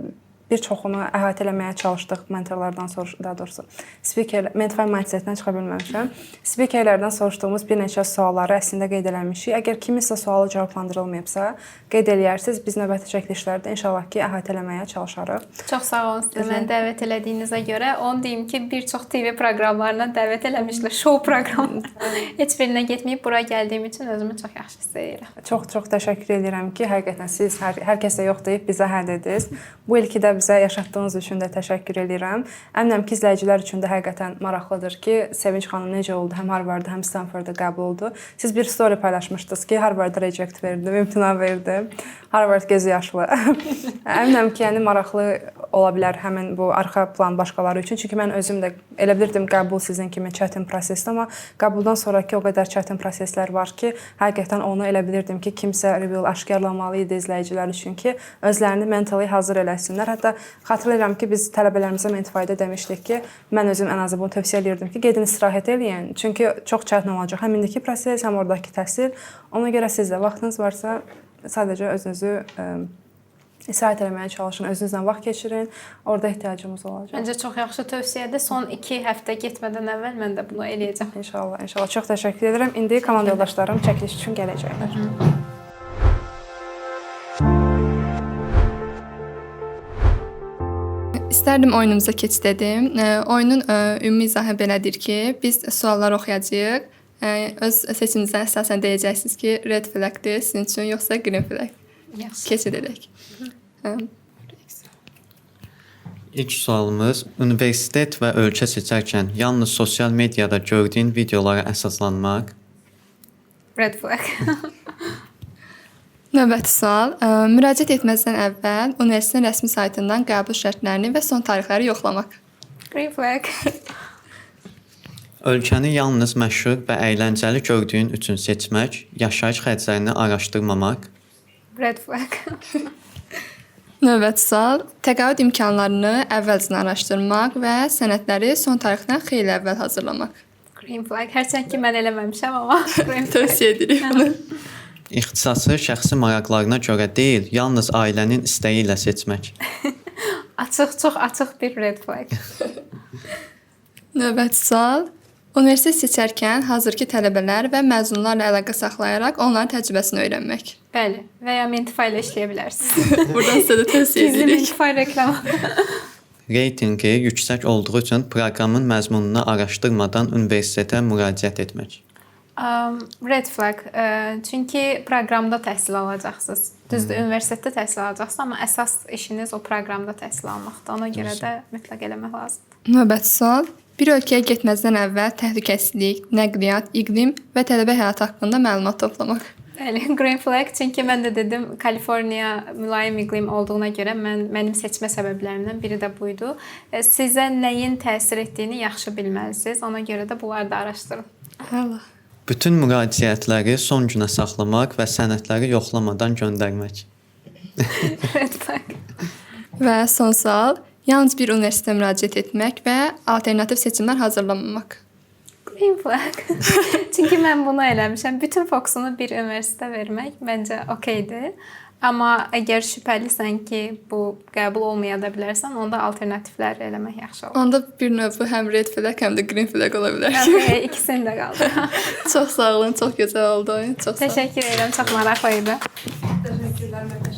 B: bir çoxunu əhatə eləməyə çalışdıq mentorlardan daha doğrusu speaker mental mindsetdən çıxa bilməmişəm. Speakerlərdən soruşduğumuz bir neçə sualları əslində qeyd eləmişik. Əgər kiminsə sualı cavablandırılmayıbsa, qeyd eləyərsiniz. Biz növbəti çəkilişlərdə inşallah ki, əhatə eləməyə çalışarıq.
A: Çox sağ olun sizə məni dəvət elədiyinizə görə. Onu deyim ki, bir çox TV proqramlarına dəvət eləmişlər, show proqramına. Heç birinə getməyib bura gəldiyim üçün özümü çox yaxşı hiss edirəm.
B: Çox təşəkkür edirəm ki, həqiqətən siz hər kəsə yox deyib bizə hə dediniz. Bu ilki də bizə yaşatdığınız üçün də təşəkkür edirəm. Əminəm ki, izləyicilər üçün də həqiqətən maraqlıdır ki, Sevinç xanım necə oldu? Həm Harvardda, həm Stanfordda qəbul oldu. Siz bir story paylaşmışdınız ki, Harvardda reject verdim, imtina verdim. Harvard gözü yaşlı. Əminəm ki, yəni maraqlı ola bilər həmin bu arxa plan başqaları üçün. Çünki mən özüm də elə bilirdim qəbul sizin kimi çətin prosesdir, amma qəbuldan sonrakı o qədər çətin proseslər var ki, həqiqətən onu elə bilirdim ki, kimsə reveal aşkarlamalı idi izləyicilər üçün ki, özlərini mentally hazır eləsinlər. Hətta xatırlayıram ki, biz tələbələrimizə Mentify-da demişdik ki, mən özüm ən azı bunu tövsiyə edirdim ki, gedin istirahət eləyin. Çünki çox çətin olacaq həm indiki proses, həm oradakı təhsil. Ona görə siz də vaxtınız varsa, sadəcə özünüzü istirahət eləməyə çalışın, özünüzlə vaxt keçirin. Orada ehtiyacımız olacaq.
A: Məncə çox yaxşı tövsiyədir. Son 2 həftə getmədən əvvəl mən də bunu eləyəcəm.
B: İnşallah. Çox təşəkkür edirəm. İndi komanda yoldaşlarım çəkiliş üçün gələcəklər.
I: İstərdim oyunumuza keçid edim. Oyunun ümumi izahı belədir ki, biz suallar oxuyacağıq. Öz seçiminizə əsasən deyəcəksiniz ki, red flagdir sizin üçün, yoxsa green flag. Keçid edək.
G: İlk sualımız, universitet və ölkə seçərkən yalnız sosial mediada gördüyün videolara əsaslanmaq.
A: Red flag.
I: Növbəti sual, müraciət etməzdən əvvəl universitetin rəsmi saytından qəbul şərtlərini və son tarixləri yoxlamaq.
A: Green flag.
G: Ölkəni yalnız məşhur və əyləncəli gördüyün üçün seçmək, yaşayış xərclərini araşdırmamaq.
A: Red flag.
I: Növbəti sual, təqaüd imkanlarını əvvəlcədən araşdırmaq və sənədləri son tarixdən xeyli əvvəl hazırlamaq.
A: Green flag. Hərçənd ki, mən eləməmişəm, amma green flag.
I: Tövsiyə edirik bunu.
G: İxtisası şəxsi maraqlarına görə deyil, yalnız ailənin istəyi ilə seçmək.
A: Çox açıq bir red flag.
I: Növbəti sual, universitet seçərkən hazırki tələbələr və məzunlarla əlaqə saxlayaraq onların təcrübəsini öyrənmək.
A: Bəli, və ya Mentify ilə işləyə bilərsiniz.
I: Buradan sizə də tövsiyə
A: Gizli
I: edirik.
A: Mentify reklamı.
G: Reytinqi yüksək olduğu üçün proqramın məzmununu araşdırmadan universitetə müraciət etmək.
A: Red flag. Çünki proqramda təhsil alacaqsınız. Düzdür, universitetdə təhsil alacaqsınız, amma əsas işiniz o proqramda təhsil almaqdır. Ona görə də mütləq eləmək lazımdır.
I: Növbəti sual, bir ölkəyə getməzdən əvvəl təhlükəsizlik, nəqliyyat, iqlim və tələbə həyatı haqqında məlumat toplamaq.
A: Bəli, green flag. Çünki mən də dedim, Kaliforniya mülayim iqlim olduğuna görə mənim seçmə səbəblərimdən biri də buydu. Sizə nəyin təsir etdiyini yaxşı bilməlisiniz. Ona görə də bunları da araşdırın.
I: Allah.
G: Bütün müraciətləri son günə saxlamaq və sənədləri yoxlamadan göndərmək.
A: Red flag.
I: Və son sual, yalnız bir universitetə müraciət etmək və alternativ seçimlər hazırlamamaq.
A: Green flag. Çünki mən bunu eləmişəm. Bütün fokusunu bir universitetə vermək məncə okeydir. Amma əgər şübhəlisən ki, bu qəbul olmaya da bilərsən, onda alternativlər eləmək yaxşı olur.
I: Onda bir növ həm red flag, həm də green flag ola bilər.
A: İkisini də qaldı.
I: Çox sağ olun, çox gözəl oldu oyun. Çox sağ olun.
A: Təşəkkür edirəm, çox maraqlı idi.
B: Təşəkkürlər.